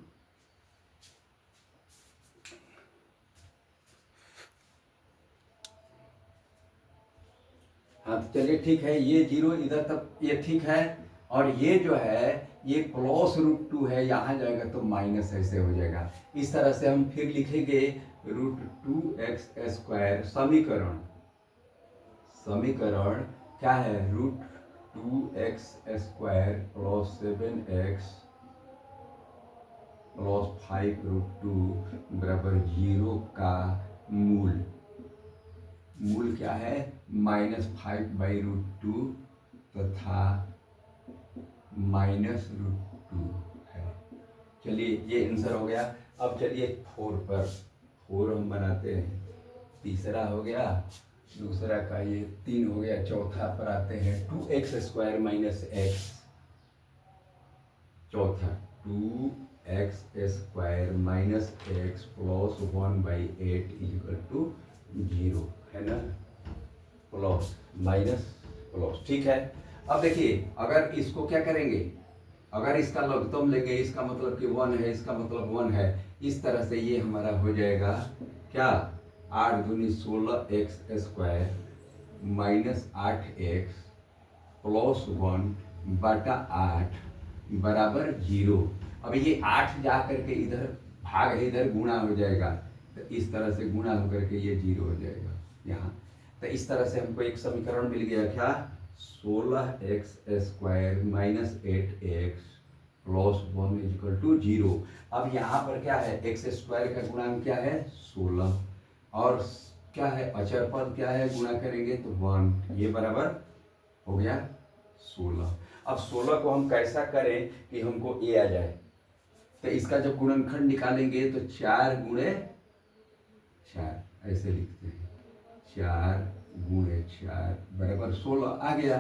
हाँ तो चलिए ठीक है, ये 0 इधर तक ये ठीक है। और ये जो है ये प्लस √2 है, यहाँ जाएगा तो माइनस ऐसे हो जाएगा। इस तरह से हम फिर लिखेंगे √2x² समीकरण क्या है, √2x² प्लस 7x प्लस 5√2 बराबर 0 का मूल क्या है, -5/√2 तथा -√2 है। चलिए ये आंसर हो गया। अब चलिए 4 पर 4 हम बनाते हैं। तीसरा हो गया, दूसरा का ये 3 हो गया, चौथा पर आते हैं 2x² - x। चौथा 2x² - x plus 1/8 equal to 0 है ना, प्लस माइनस प्लस, ठीक है। अब देखिए अगर इसको क्या करेंगे, अगर इसका लघुत्तम लेंगे, इसका मतलब कि 1 है, इसका मतलब 1 है, इस तरह से ये हमारा हो जाएगा क्या, 8 दूनी 16x² -8x प्लस 1/8 बराबर 0। अब ये 8 जा करके इधर भाग है, इधर गुणा हो जाएगा, तो इस तरह से गुणा होकर के ये 0 हो जाएगा यहाँ। तो इस तरह से हमको एक समीकरण मिल गया, क्या, 16x² -8x plus 1 equal to 0। अब यहाँ पर क्या है, x² का गुणांक क्या है 16 और क्या है अचर पद क्या है, गुणा करेंगे तो 1, ये बराबर हो गया 16। अब 16 को हम कैसा करें कि हमको a आ जाए, तो इसका जब गुणनखंड निकालेंगे तो 4 गुणे 4 ऐसे लिखते हैं, 4 गुणे 4 बराबर 16 आ गया।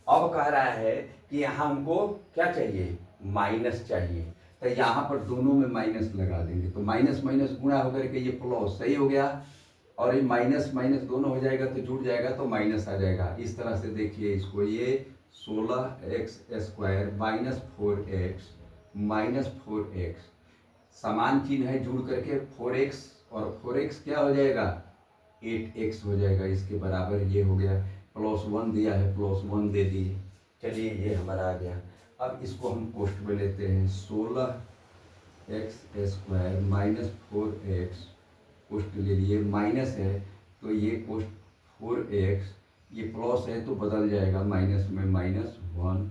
अब कह रहा है कि यहाँ हमको क्या चाहिए, माइनस चाहिए, तो यहाँ पर दोनों में माइनस लगा देंगे तो माइनस माइनस गुणा होकर के ये प्लस, सही हो गया। और ये माइनस माइनस दोनों हो जाएगा तो जुड़ जाएगा तो माइनस आ जाएगा। इस तरह से देखिए इसको, ये 16x² -4x 4x समान चिन्ह है, जुड़ करके 4x और 4x क्या हो जाएगा 8x हो जाएगा, इसके बराबर ये हो गया। +1 दिया है, +1 दे दिए। चलिए ये हमारा आ गया। अब इसको हम कोष्ठ में लेते हैं, 16x² माइनस 4x, कोष्ठ ले लिए, माइनस है तो ये कोष्ठ 4x, ये प्लस है तो बदल जाएगा माइनस में, -1।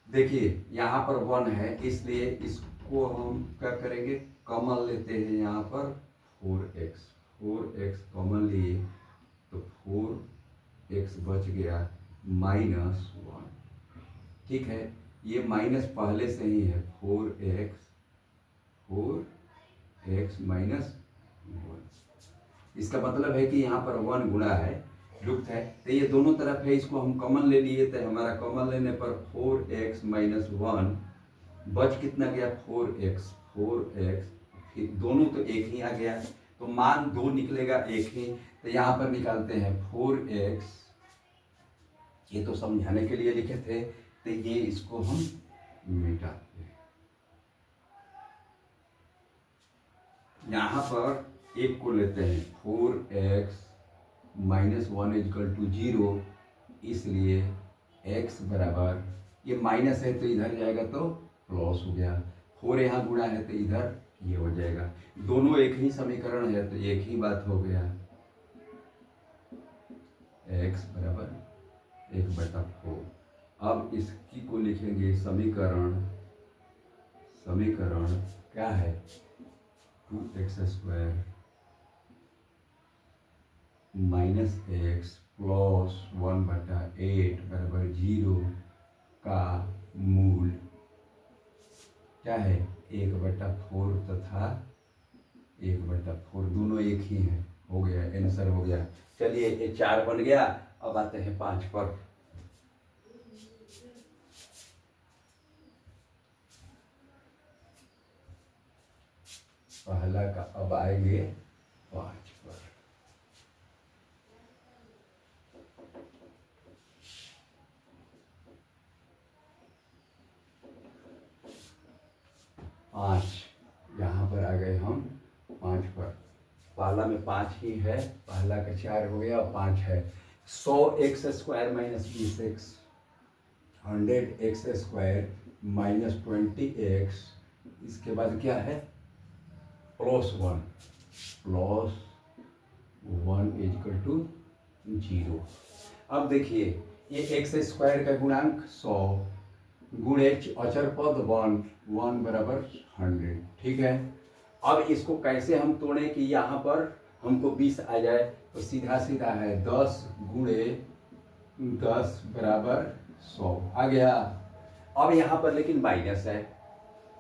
देखिए यहाँ पर 1 है, इसलिए इसको हम क्या करेंगे, कॉमन लेते हैं यहाँ पर 4x कॉमन लिए तो 4x बच गया, -1। ठीक है, ये माइनस पहले से ही है, 4x -1। इसका मतलब है कि यहाँ पर 1 गुणा है, लुप्त है, तो ये दोनों तरफ है, इसको हम कॉमन ले लिए, तो हमारा कॉमन लेने पर 4x -1 बच कितना गया, 4x, फिर दोनों तो एक ही आ गया, तो मान 2 निकलेगा, एक ही, तो यहाँ पर निकालते हैं 4x, ये तो समझाने के लिए लिखे थे, तो ये इसको हम मिटाते हैं। यहाँ पर एक को लेते हैं, 4x -1 = 0, इसलिए x बराबर, ये माइनस है तो इधर जाएगा तो प्लस हो गया, 4 यहाँ गुणा है तो इधर ये हो जाएगा, दोनों एक ही समीकरण है तो एक ही बात हो गया, x बराबर 1/4। अब इसकी को लिखेंगे समीकरण क्या है, 2x² -x + 1/8 बराबर 0 का मूल क्या है, 1/4 तथा 1/4, दोनों एक ही है, हो गया, आंसर हो गया। चलिए ये 4 बन गया। अब आते हैं 5 पर। पहला का अब आएंगे 5 पर। यहाँ पर आ गए हम 5 पर। पहला में 5 ही है, पहला का 4 हो गया और 5 है। 100x² -20x, 100x² -20x, इसके बाद क्या है, +1 = 0। अब देखिए ये x² का गुणांक 100 गुणे अचर पद 1 बराबर 100, ठीक है। अब इसको कैसे हम तोड़ें कि यहाँ पर हमको 20 आ जाए, तो सीधा सीधा है 10 गुणे 10 बराबर 100 आ गया। अब यहाँ पर लेकिन माइनस है,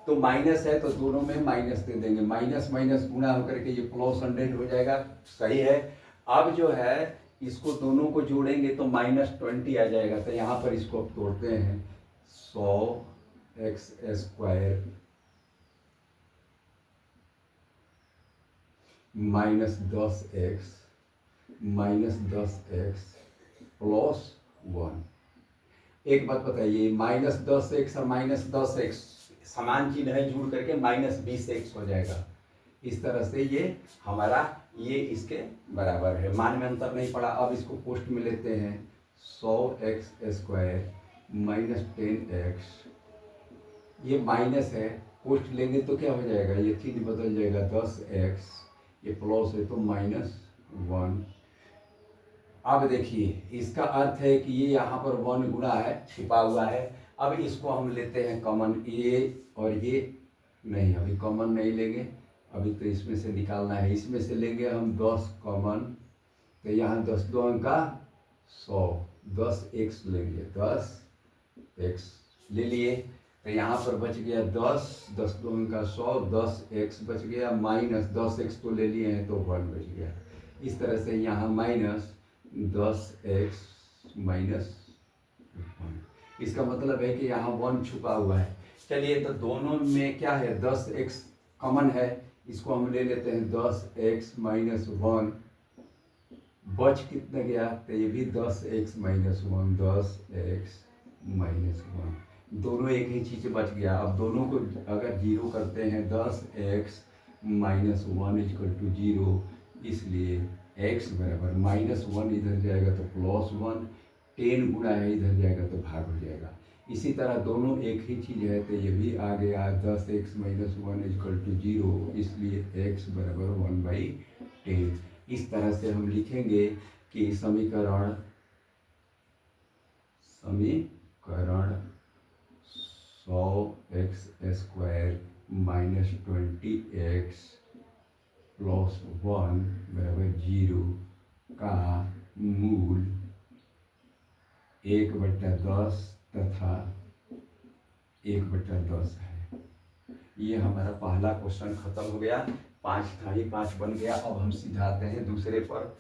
तो माइनस है तो दोनों में माइनस दे देंगे, माइनस माइनस गुणा होकर के ये +100 हो जाएगा, सही है। अब जो है इसको दोनों को जोड़ेंगे तो -20 आ जाएगा, तो यहाँ पर इसको अब तोड़ते हैं, 100x² -10x +1। एक बात बताइए, -10x और -10x समान चिन्ह है, जुड़ करके -20x हो जाएगा। इस तरह से ये हमारा ये इसके बराबर है, मान में अंतर नहीं पड़ा। अब इसको कोष्ठ में लेते हैं, 100x² -10x, ये माइनस है, कोष्ठ लेंगे तो क्या हो जाएगा, ये 3 बदल जाएगा, 10x, ये प्लस है तो -1। अब देखिए इसका अर्थ है कि ये यहाँ पर 1 गुणा है, छिपा हुआ है। अब इसको हम लेते हैं कॉमन, ये और ये नहीं, अभी कॉमन नहीं लेंगे, अभी तो इसमें से निकालना है, इसमें से लेंगे हम 10 कॉमन, तो यहाँ 10 2 का 100, 10x लेंगे, 10x ले लिए, तो यहाँ पर बच गया 10, 10 2 का 100, 10x बच गया, -10x को ले लिए हैं तो 1 बच गया। इस तरह से यहाँ -10x -1, इसका मतलब है कि यहाँ 1 छुपा हुआ है। चलिए तो दोनों में क्या है, 10x कॉमन है, इसको हम ले लेते हैं, 10x -1 बच कितना गया, तो ये भी 10x -1, 10x -1, दोनों एक ही चीज़ बच गया। अब दोनों को अगर 0 करते हैं, 10x -1 = 0, इसलिए x बराबर -1 इधर जाएगा तो +1, 10 गुणा है इधर जाएगा तो भाग हो जाएगा। इसी तरह दोनों एक ही चीज़ है तो ये भी आ गया 10x - 1 = 0, इसलिए x बराबर 1/10। इस तरह से हम लिखेंगे कि समीकरण 100x² - 20x + 1 बराबर 0 का मूल 1/10 तथा 1/10 है। ये हमारा पहला क्वेश्चन खत्म हो गया। 5 था ही 5 बन गया। अब हम सीधा आते हैं दूसरे पर।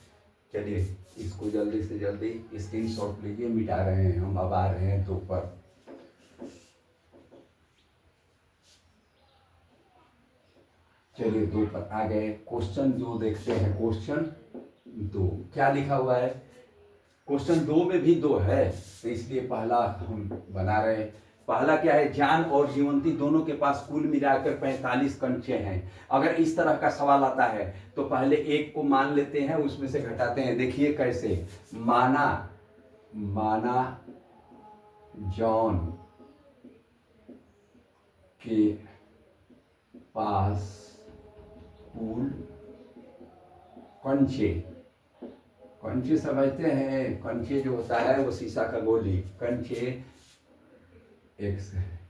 चलिए इसको जल्दी से जल्दी स्क्रीनशॉट लीजिए, मिटा रहे हैं हम। अब आ रहे हैं 2 पर। चलिए 2 पर आ गए। क्वेश्चन 2 देखते हैं। क्वेश्चन 2 क्या लिखा हुआ है? क्वेश्चन 2 में भी 2 है तो इसलिए पहला हम बना रहे हैं। पहला क्या है? जान और जीवंती दोनों के पास कुल मिलाकर 45 कंचे हैं। अगर इस तरह का सवाल आता है तो पहले एक को मान लेते हैं, उसमें से घटाते हैं। देखिए कैसे। माना जॉन के पास कुल कंचे समझते हैं? कंचे जो होता है वो शीशा का गोली। कंचे x है।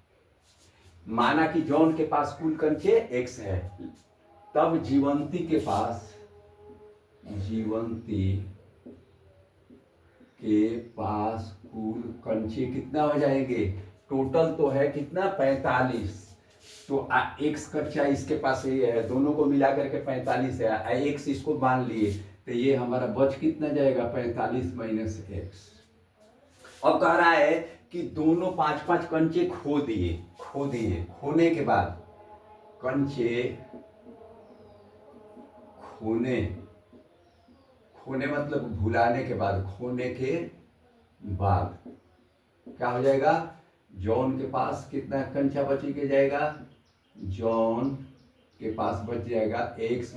माना कि जॉन के पास कुल कंचे x है, तब जीवंती के पास कुल कंचे कितना हो जाएंगे? टोटल तो है कितना? 45। तो x कच्चा इसके पास ये है, दोनों को मिला करके 45 है। x इसको मान लिए तो ये हमारा बच कितना जाएगा? 45 - x। अब कह रहा है कि दोनों 5-5 कंचे खो दिए। खोने के बाद कंचे खोने मतलब भुलाने के बाद, खोने के बाद क्या हो जाएगा? जॉन के पास कितना कंचा बच के जाएगा? जॉन के पास बच जाएगा x -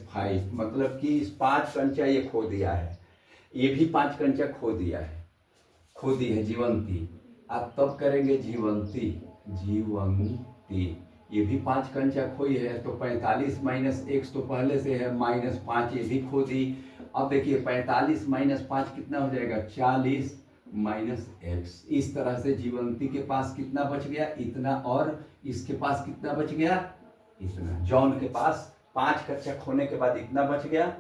5, मतलब कि इस 5 कंचा ये खो दिया है, ये भी 5 कंचा खो दी है जीवंती। अब तब करेंगे जीवंती, ये भी 5 कंचा खोई है तो 45 - x तो पहले से है, -5 ये भी खो दी। अब देखिए 45 - 5 कितना हो जाएगा? 40 - x। इस तरह से जीवंती के पास कितना बच गया? इतना। और इसके पास कितना बच गया? इतना। जॉन के पास 5 कच्चा खोने के बाद इतना बच गया,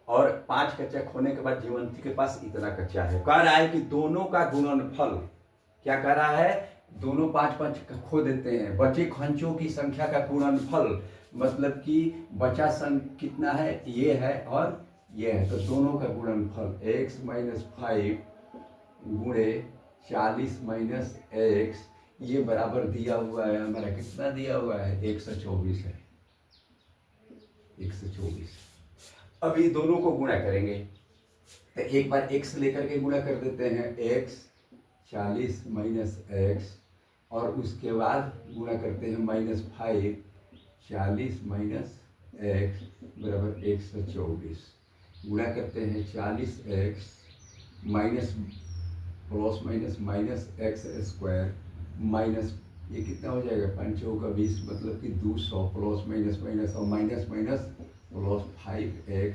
और 5 कच्चा खोने के बाद जीवंती के पास इतना कच्चा है। कह रहा है कि दोनों का गुणनफल, क्या कह रहा है? दोनों 5-5 खो देते हैं, बचे खंचों की संख्या का गुणनफल, मतलब कि बचा कितना है? ये है और ये है, तो दोनों का गुणनफल x - 5 गुणे 40 - x, ये बराबर दिया हुआ है हमारा। कितना दिया हुआ है? 124 है। 124। अब ये दोनों को गुणा करेंगे तो एक बार x लेकर के गुणा कर देते हैं। x 40 - x, और उसके बाद गुणा करते हैं -5, 40 - x बराबर 124। गुणा करते हैं 40x -+- माइनस, ये कितना हो जाएगा? 5 का 20, मतलब कि 200, +- और माइनस +5x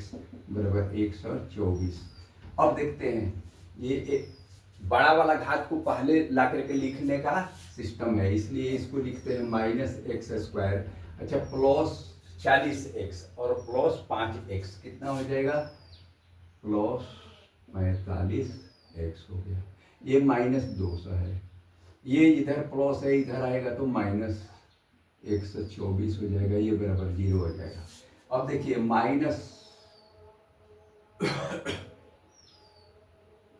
बराबर 124। अब देखते हैं, ये एक बड़ा वाला घात को पहले ला करके लिखने का सिस्टम है, इसलिए इसको लिखते हैं -x²। अच्छा, +40x और +5x कितना हो जाएगा? +45x हो गया। ये -200 है, ये इधर प्लस है, इधर आएगा तो -124 हो जाएगा, ये बराबर 0 हो जाएगा। अब देखिए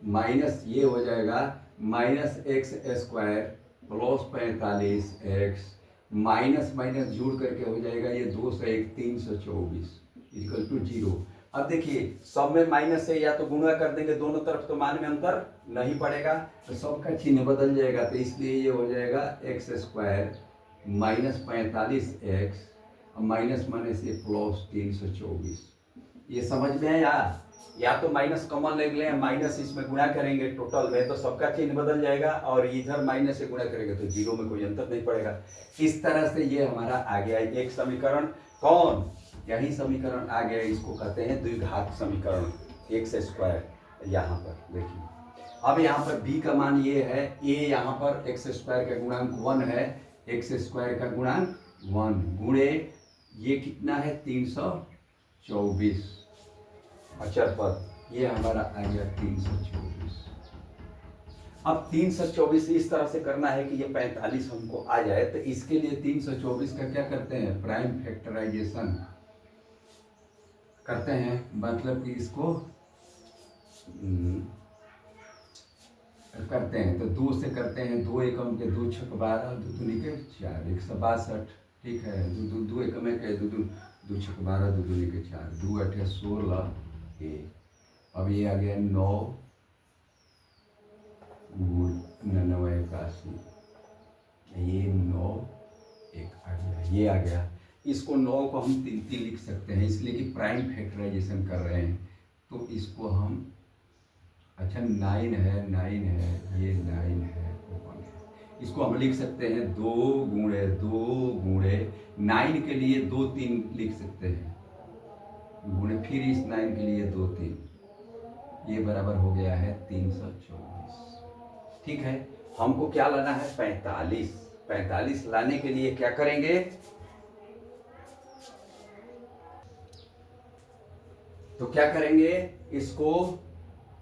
माइनस ये हो जाएगा -x² +45x, माइनस माइनस जुड़ करके हो जाएगा ये 2 से 1 324 = 0। अब देखिए सब में माइनस है, या तो गुणा कर देंगे दोनों तरफ तो मान में अंतर नहीं पड़ेगा, तो सबका चिन्ह बदल जाएगा, तो इसलिए ये हो जाएगा x² -45x, माइनस माइनस ये +324। ये समझ में है या तो माइनस कॉमन ले लें, माइनस इसमें गुणा करेंगे टोटल में तो सबका चिन्ह बदल जाएगा, और इधर माइनस से गुणा करेंगे तो जीरो में कोई अंतर नहीं पड़ेगा। इस तरह से ये हमारा आ गया एक समीकरण। कौन? यही समीकरण आ गया, इसको कहते हैं द्विघात समीकरण, एक्स स्क्वायर। यहाँ पर देखिए, अब यहाँ पर b का मान ये है, a यहाँ पर एक्स स्क्वायर का गुणांक 1 है, एक्स स्क्वायर का गुणांक 1 गुणे ये कितना है 324 अचर पद, ये हमारा आ गया 324। अब 324 इस तरह से करना है कि ये 45 हमको आ जाए, तो इसके लिए 324 का क्या करते हैं, प्राइम फैक्टराइजेशन करते हैं, मतलब कि इसको करते हैं तो 2 से करते हैं, 2 एकम के 2 छक 12, 2 दूनी के 4, 162। ठीक है, 2 एकम के 2 छक 12, 2 दूनी के 4, 2 8 16 ए। अब ये आ गया 9 गुण 99 81, ये 9 1 आ गया, ये आ गया। इसको 9 को हम 3 लिख सकते हैं, इसलिए कि प्राइम फैक्टराइजेशन कर रहे हैं, तो इसको हम अच्छा 9 है, 9 है, ये 9 है, 1 है, इसको हम लिख सकते हैं 2 गुणे 9 के लिए 2 3 लिख सकते हैं, गुणे फिर इस 9 के लिए 2 3, ये बराबर हो गया है 324। ठीक है, हमको क्या लाना है 45। 45 लाने के लिए क्या करेंगे, तो क्या करेंगे, इसको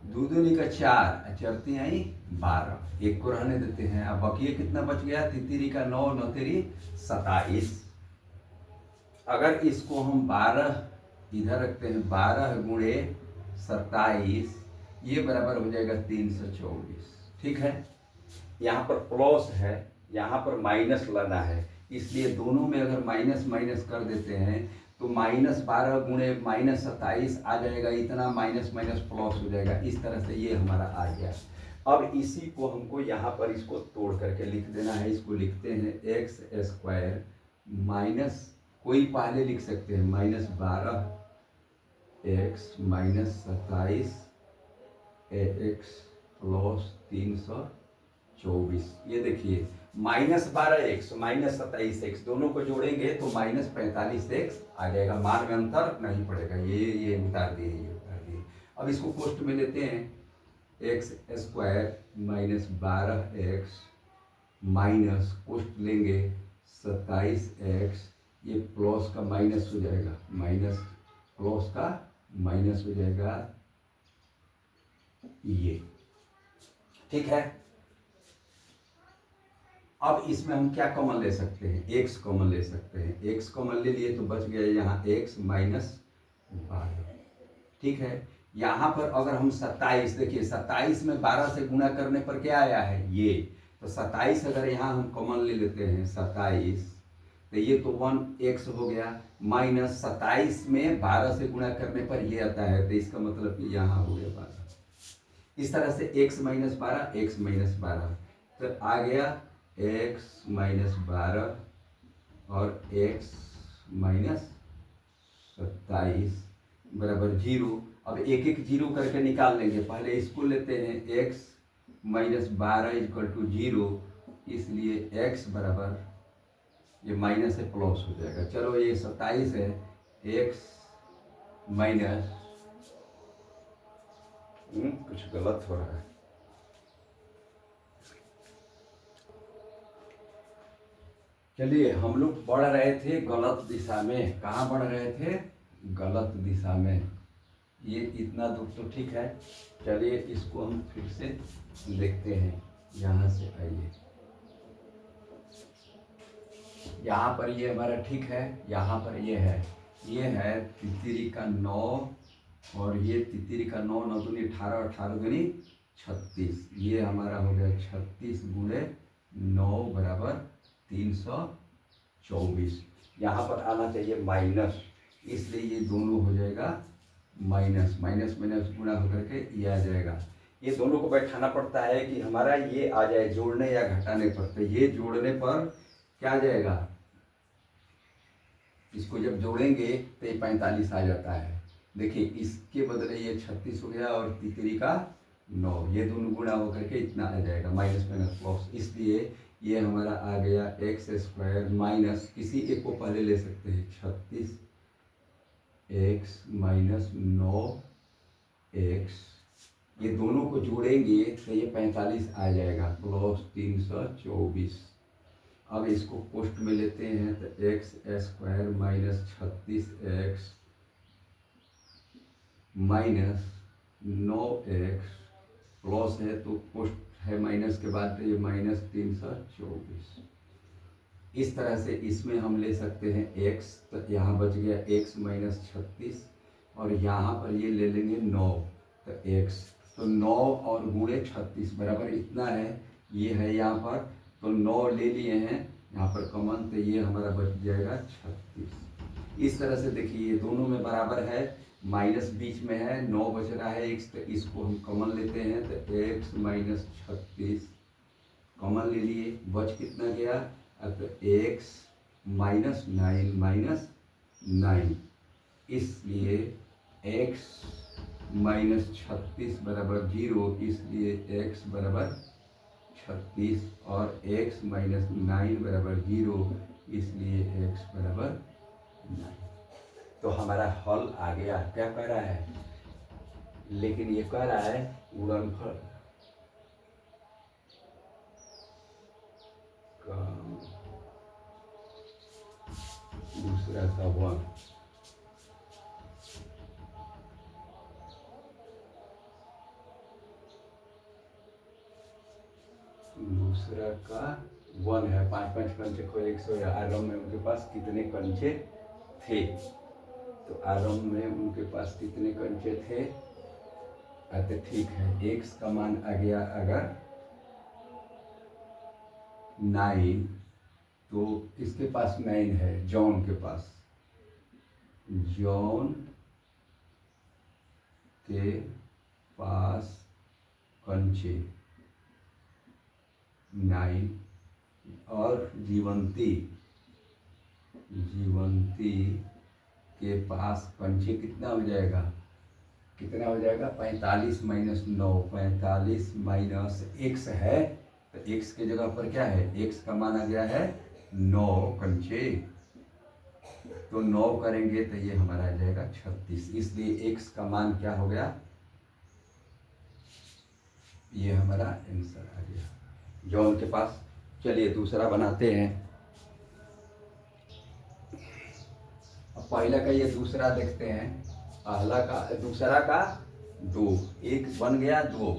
2 दूनी का 4, चरती आई 12, एक को रहने देते हैं। अब बाकी कितना बच गया, तितिरी का 9, 9 तेरी 27। अगर इसको हम 12 इधर रखते हैं, 12 गुणे 27, ये बराबर हो जाएगा 324। ठीक है, यहाँ पर प्लस है, यहाँ पर माइनस लाना है, इसलिए दोनों में अगर माइनस माइनस कर देते हैं तो -12 गुणे -27 आ जाएगा, इतना माइनस माइनस प्लस हो जाएगा। इस तरह से ये हमारा आ गया। अब इसी को हमको यहाँ पर इसको तोड़ करके लिख देना है, इसको लिखते हैं एक्स स्क्वायर माइनस, कोई पहले लिख सकते हैं -12 एक्स माइनस 27 एक्स प्लस 324। ये देखिए -12 एक्स माइनस 27 एक्स दोनों को जोड़ेंगे तो -45 एक्स आ जाएगा, मान में अंतर नहीं पड़ेगा। ये उतार दिए, ये उतार दिए। अब इसको कोष्ट में लेते हैं, एक्स स्क्वायर -12 एक्स माइनस कोष्ट लेंगे 27 एक्स, ये प्लस का माइनस हो जाएगा, माइनस प्लस का माइनस हो जाएगा ये। ठीक है, अब इसमें हम क्या कॉमन ले सकते हैं, एक्स कॉमन ले सकते हैं। एक्स कॉमन ले लिए तो बच गया यहाँ एक्स माइनस 12। ठीक है, यहाँ पर अगर हम 27, देखिए 27 में 12 से गुणा करने पर क्या आया है ये, तो 27 अगर यहाँ हम कॉमन ले लेते हैं 27, तो ये तो 1 एक्स हो गया, माइनस 27 में 12 से गुणा करने पर ये आता है, तो इसका मतलब कि यहाँ हो गया 12। इस तरह से x माइनस 12 एक्स माइनस 12, तो आ गया x माइनस 12 और x माइनस 27 बराबर 0। अब एक एक जीरो करके निकाल लेंगे, पहले इसको लेते हैं x माइनस 12 इक्वल टू 0, इसलिए x बराबर ये माइनस से प्लस हो जाएगा। चलो ये 27 है, x माइनस कुछ गलत हो रहा है, चलिए हम लोग बढ़ रहे थे गलत दिशा में। कहाँ बढ़ रहे थे, गलत दिशा में। ये इतना दूर तो ठीक है, चलिए इसको हम फिर से देखते हैं। यहाँ से आइए, यहाँ पर ये हमारा ठीक है, यहाँ पर ये है तितरी का 9 और ये तितरी का 9, 9 दूनी 18, 18 दूनी 36, ये हमारा हो गया 36 गुणे 9 बराबर 324। यहाँ पर आना चाहिए माइनस, इसलिए ये दोनों हो जाएगा माइनस, माइनस माइनस गुणा होकर के ये आ जाएगा। ये दोनों को बैठाना पड़ता है कि हमारा ये आ जाए जोड़ने या घटाने पर, तो ये जोड़ने पर क्या आ जाएगा, इसको जब जोड़ेंगे तो ये 45 आ जाता है, देखिए इसके बदले ये 36 हो गया और तितरी का 9, ये दोनों गुणा होकर के इतना आ जाएगा, माइनस माइनस प्लस, इसलिए ये हमारा आ गया एक्स स्क्वायर माइनस, किसी एक को पहले ले सकते हैं, 36 एक्स माइनस 9 एक्स, ये दोनों को जोड़ेंगे तो ये 45 आ जाएगा प्लस 324। अब इसको पोस्ट में लेते हैं तो x square minus 36 x minus 9 x plus है तो पोस्ट है माइनस के बाद तो ये माइनस 324। इस तरह से इसमें हम ले सकते हैं x, तो यहाँ बच गया x माइनस 36 और यहाँ पर ये ले लेंगे 9, तो x, तो 9 और गुणे 36 बराबर इतना है, ये है यहाँ पर, तो 9 ले लिए हैं यहाँ पर कॉमन, तो ये हमारा बच जाएगा 36। इस तरह से देखिए ये दोनों में बराबर है, माइनस बीच में है, 9 बच रहा है x, तो इसको हम कॉमन लेते हैं, तो x माइनस 36 कॉमन ले लिए, बच कितना गया, तो x माइनस 9, इसलिए x माइनस 36 बराबर 0, इसलिए x बराबर 36 और x माइनस 9 बराबर 0, इसलिए x बराबर 9। तो हमारा हल आ गया। क्या कह रहा है, लेकिन ये कह रहा है गुणनफल का दूसरा का 1, दूसरा का 1 है, 5 कंचे को 100 है। आरंभ में उनके पास कितने कंचे थे, तो आरंभ में उनके पास कितने कंचे थे, तो ठीक है, x का मान आ गया अगर 9, तो किसके पास 9 है, जॉन के पास, जॉन के पास कंचे 9 और जीवंती के पास कंचे कितना हो जाएगा, 45 माइनस 9, 45 माइनस x है, तो x के जगह पर क्या है, x का मान आ गया है 9 कंचे, तो 9 करेंगे तो ये हमारा आ जाएगा 36, इसलिए x का मान क्या हो गया, ये हमारा आंसर आ गया जॉन के पास। चलिए दूसरा बनाते हैं। अब पहला का ये दूसरा देखते हैं, पहला का दूसरा का 2, एक बन गया 2।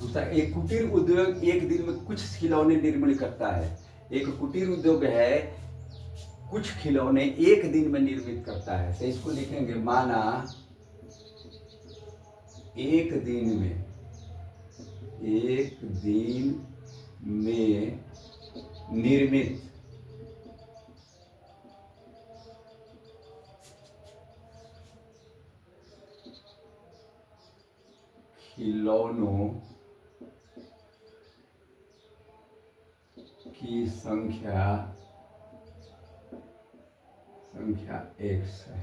दूसरा, एक कुटीर उद्योग एक दिन में कुछ खिलौने निर्मित करता है। एक कुटीर उद्योग है, कुछ खिलौने एक दिन में निर्मित करता है, तो इसको लिखेंगे माना एक दिन में निर्मित खिलौनों की संख्या x है।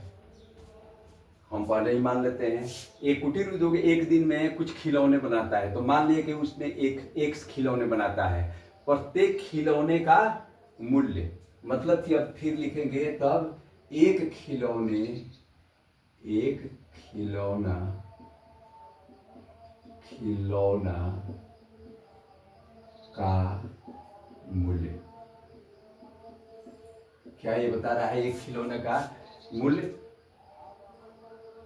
हम पहले ही मान लेते हैं, एक कुटीर उद्योग एक दिन में कुछ खिलौने बनाता है, तो मान लिया कि उसने एक x खिलौने बनाता है, प्रत्येक खिलौने का मूल्य, मतलब कि अब फिर लिखेंगे तब एक खिलौना का मूल्य, क्या ये बता रहा है, एक खिलौने का मूल्य,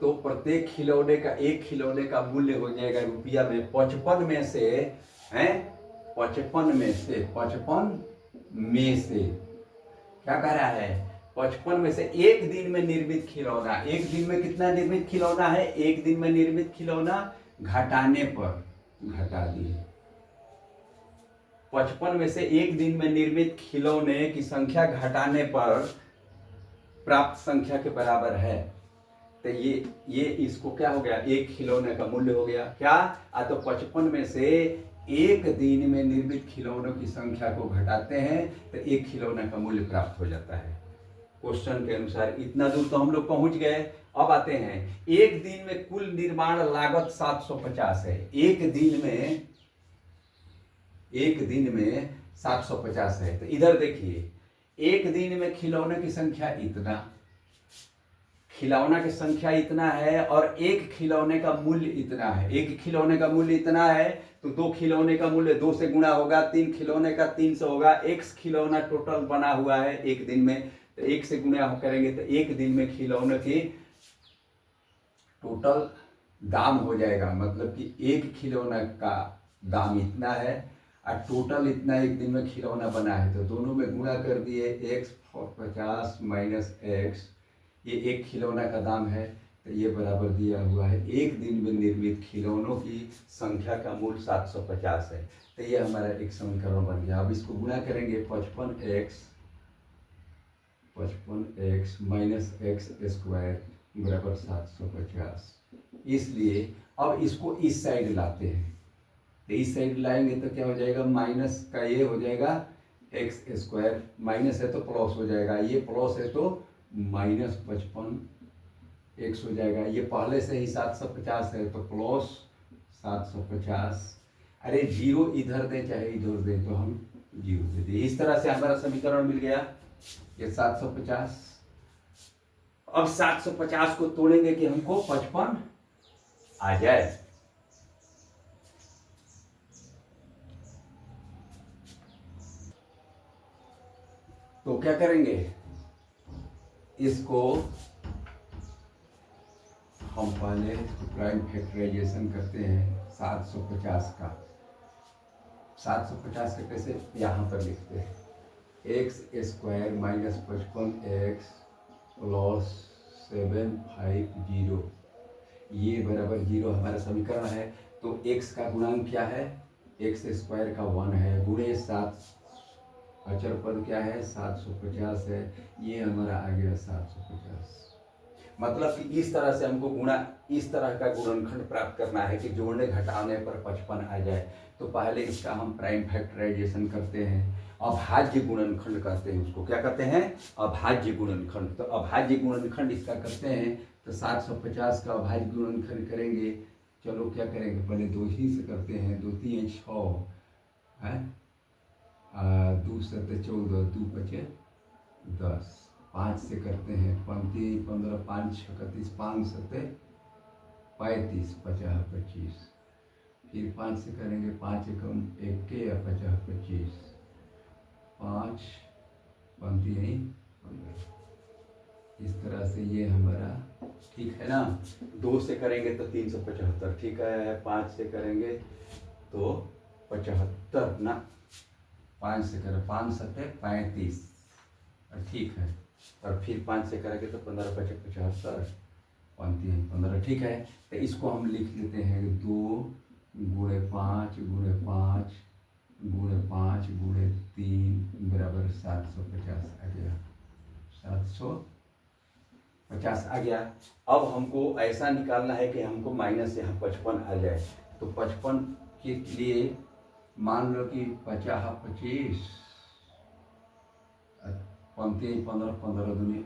तो प्रत्येक खिलौने का, एक खिलौने का मूल्य हो जाएगा रुपया में 55 में से, हैं 55 में से क्या कह रहा है, 55 में से एक दिन में निर्मित खिलौना, एक दिन में कितना निर्मित खिलौना है, एक दिन में निर्मित खिलौना घटाने पर, घटा दिए, 55 में से एक दिन में निर्मित खिलौने की संख्या घटाने पर प्राप्त संख्या के बराबर है, तो ये इसको क्या हो गया, एक खिलौने का मूल्य हो गया क्या, तो 55 में से एक दिन में निर्मित खिलौनों की संख्या को घटाते हैं तो एक खिलौने का मूल्य प्राप्त हो जाता है। क्वेश्चन के अनुसार इतना दूर तो हम लोग पहुंच गए। अब आते हैं, एक दिन में कुल निर्माण लागत 750 है। एक दिन में 750 है। तो इधर देखिए, एक दिन में खिलौने की संख्या इतना है और एक खिलौने का मूल्य इतना है। एक खिलौने का मूल्य इतना है तो दो खिलौने का मूल्य 2 से गुणा होगा, 3 खिलौने का 3 से होगा। x खिलौना टोटल बना हुआ है एक दिन में, तो 1 से गुणा करेंगे तो एक दिन में खिलौने की टोटल दाम हो जाएगा। मतलब कि एक खिलौना का दाम इतना है और टोटल इतना एक दिन में खिलौना बना है, तो दोनों में गुणा कर दिए। x 50 माइनस x, ये एक खिलौना का दाम है, तो ये बराबर दिया हुआ है एक दिन में निर्मित खिलौनों की संख्या का मूल्य 750 है। तो ये हमारा एक समीकरण बन गया। अब इसको गुणा करेंगे, 55x माइनस x स्क्वायर बराबर 750। इसलिए अब इसको इस साइड लाते हैं, तो इस साइड लाएंगे तो क्या हो जाएगा, माइनस का ये हो जाएगा एक्स स्क्वायर, माइनस है तो प्लस हो जाएगा, ये प्लस है तो माइनस 55 हो जाएगा। ये पहले से ही 750 है तो प्लस 750। अरे जीरो इधर दें चाहे इधर दें तो हम जीरो दे दें। इस तरह से हमारा समीकरण मिल गया, ये 750। अब 750 को तोड़ेंगे कि हमको 55 आ जाए। तो क्या करेंगे, इसको हम पहले प्राइम फैक्टराइजेशन करते हैं 750 का। 750 का कैसे, यहाँ पर लिखते हैं x square minus 55x plus 750, ये बराबर 0 हमारा समीकरण है। तो x का गुणांक क्या है, एक्स स्क्वायर का 1 है, गुणे 7, अचर पद क्या है 750 है, ये हमारा आ गया 750। मतलब कि इस तरह से हमको गुणा, इस तरह का गुणनखंड प्राप्त करना है कि जोड़ने घटाने पर 55 आ जाए। तो पहले इसका हम प्राइम फैक्टराइजेशन करते हैं, अभाज्य गुणनखंड कहते हैं उसको। क्या कहते हैं, अभाज्य गुणनखंड। तो अभाज्य गुणनखंड इसका करते हैं, तो 750 का अभाज्य गुणनखंड करेंगे। चलो क्या करेंगे, पहले 2 ही से करते हैं, 2 3 6 है, 2 7 14, 2 5 10, 5 से करते हैं, 35 15 5 6 31, 5 7 35 50 25, फिर 5 से करेंगे, 5 एकम 1 के या 50 25, 5 35 15। इस तरह से ये हमारा ठीक है ना। 2 से करेंगे तो 375, ठीक है। 5 से करेंगे तो 75 ना, 5 से करें 5 7 35, ठीक है। और फिर 5 से करेंगे तो 15 5 75, 15, ठीक है। तो इसको हम लिख लेते हैं 2 गुणे 5 गुणे 5 गुणे 5 गुणे 3 बराबर 750 आ गया, 750 आ गया। अब हमको ऐसा निकालना है कि हमको माइनस यहाँ 55 आ जाए। तो 55 के लिए मान लो कि 50 25, 35 15 15 दूनी,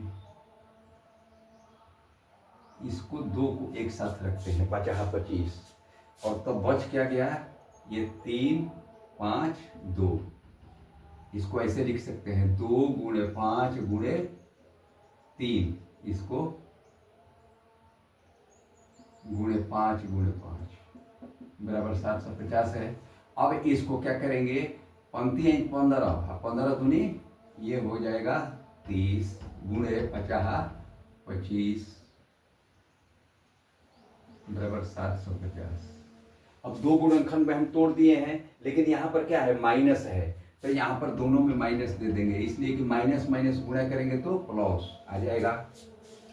इसको 2 को एक साथ रखते हैं 50 25, और तब बच क्या गया, ये 3 5 2। इसको ऐसे लिख सकते हैं 2 गुणे 5 गुणे 3, इसको गुणे 5 गुणे 5 बराबर 750 है। अब इसको क्या करेंगे, पंक्ति 15 15 दूनी, ये हो जाएगा 30 गुणे 50 25 बराबर 750। अब 2 गुणनखंड में हम तोड़ दिए हैं, लेकिन यहाँ पर क्या है, माइनस है, तो यहाँ पर दोनों में माइनस दे देंगे, इसलिए कि माइनस माइनस गुणा करेंगे तो प्लस आ जाएगा।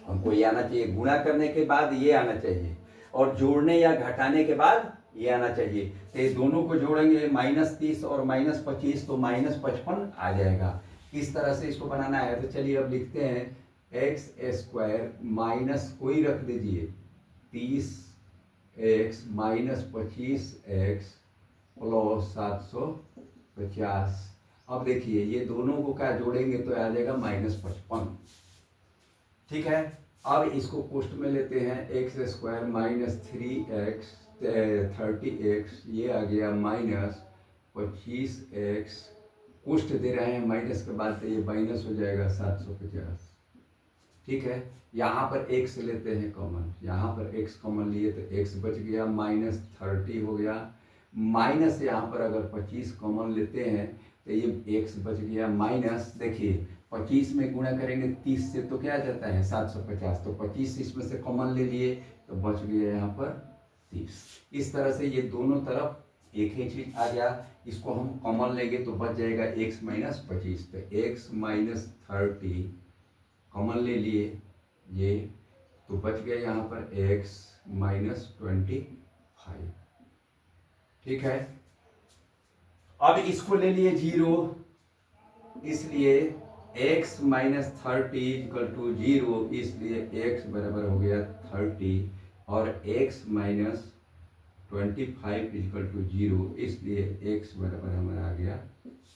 हमको ये आना चाहिए, गुणा करने के बाद ये आना चाहिए, और जोड़ने या घटाने के बाद ये आना चाहिए। तो ये दोनों को जोड़ेंगे, -30 और -25, तो -55 आ जाएगा। इस तरह से इसको बनाना है। तो चलिए अब लिखते हैं एक्स स्क्वायर माइनस, कोई रख दीजिए 30x माइनस 25x प्लस 750। अब देखिए ये दोनों को क्या जोड़ेंगे तो आ जाएगा -55। ठीक है। अब इसको कोष्ट में लेते हैं, x square minus 3x 30x, ये आ गया माइनस 25x, कोष्ट दे रहे हैं माइनस के बाद तो ये माइनस हो जाएगा 750। ठीक है, यहाँ पर x लेते हैं कॉमन, यहाँ पर x कॉमन लिए तो x बच गया, माइनस 30 हो गया, माइनस यहाँ पर अगर 25 कॉमन लेते हैं तो ये x बच गया माइनस, देखिए 25 में गुणा करेंगे 30 से तो क्या आ जाता है 750, तो 25 इसमें से कॉमन ले लिए तो बच गया यहाँ पर 30। इस तरह से ये दोनों तरफ एक ही चीज आ गया, इसको हम कॉमन लेंगे तो बच जाएगा x माइनस 25, तो x माइनस 30 कॉमन ले लिए ये, तो बच गया यहाँ पर x माइनस 25। ठीक है, अब इसको ले लिए 0, इसलिए x माइनस 30 इक्वल टू 0, इसलिए x बराबर हो गया 30 और x माइनस 25 इक्वल टू 0, इसलिए x बराबर हमारा आ गया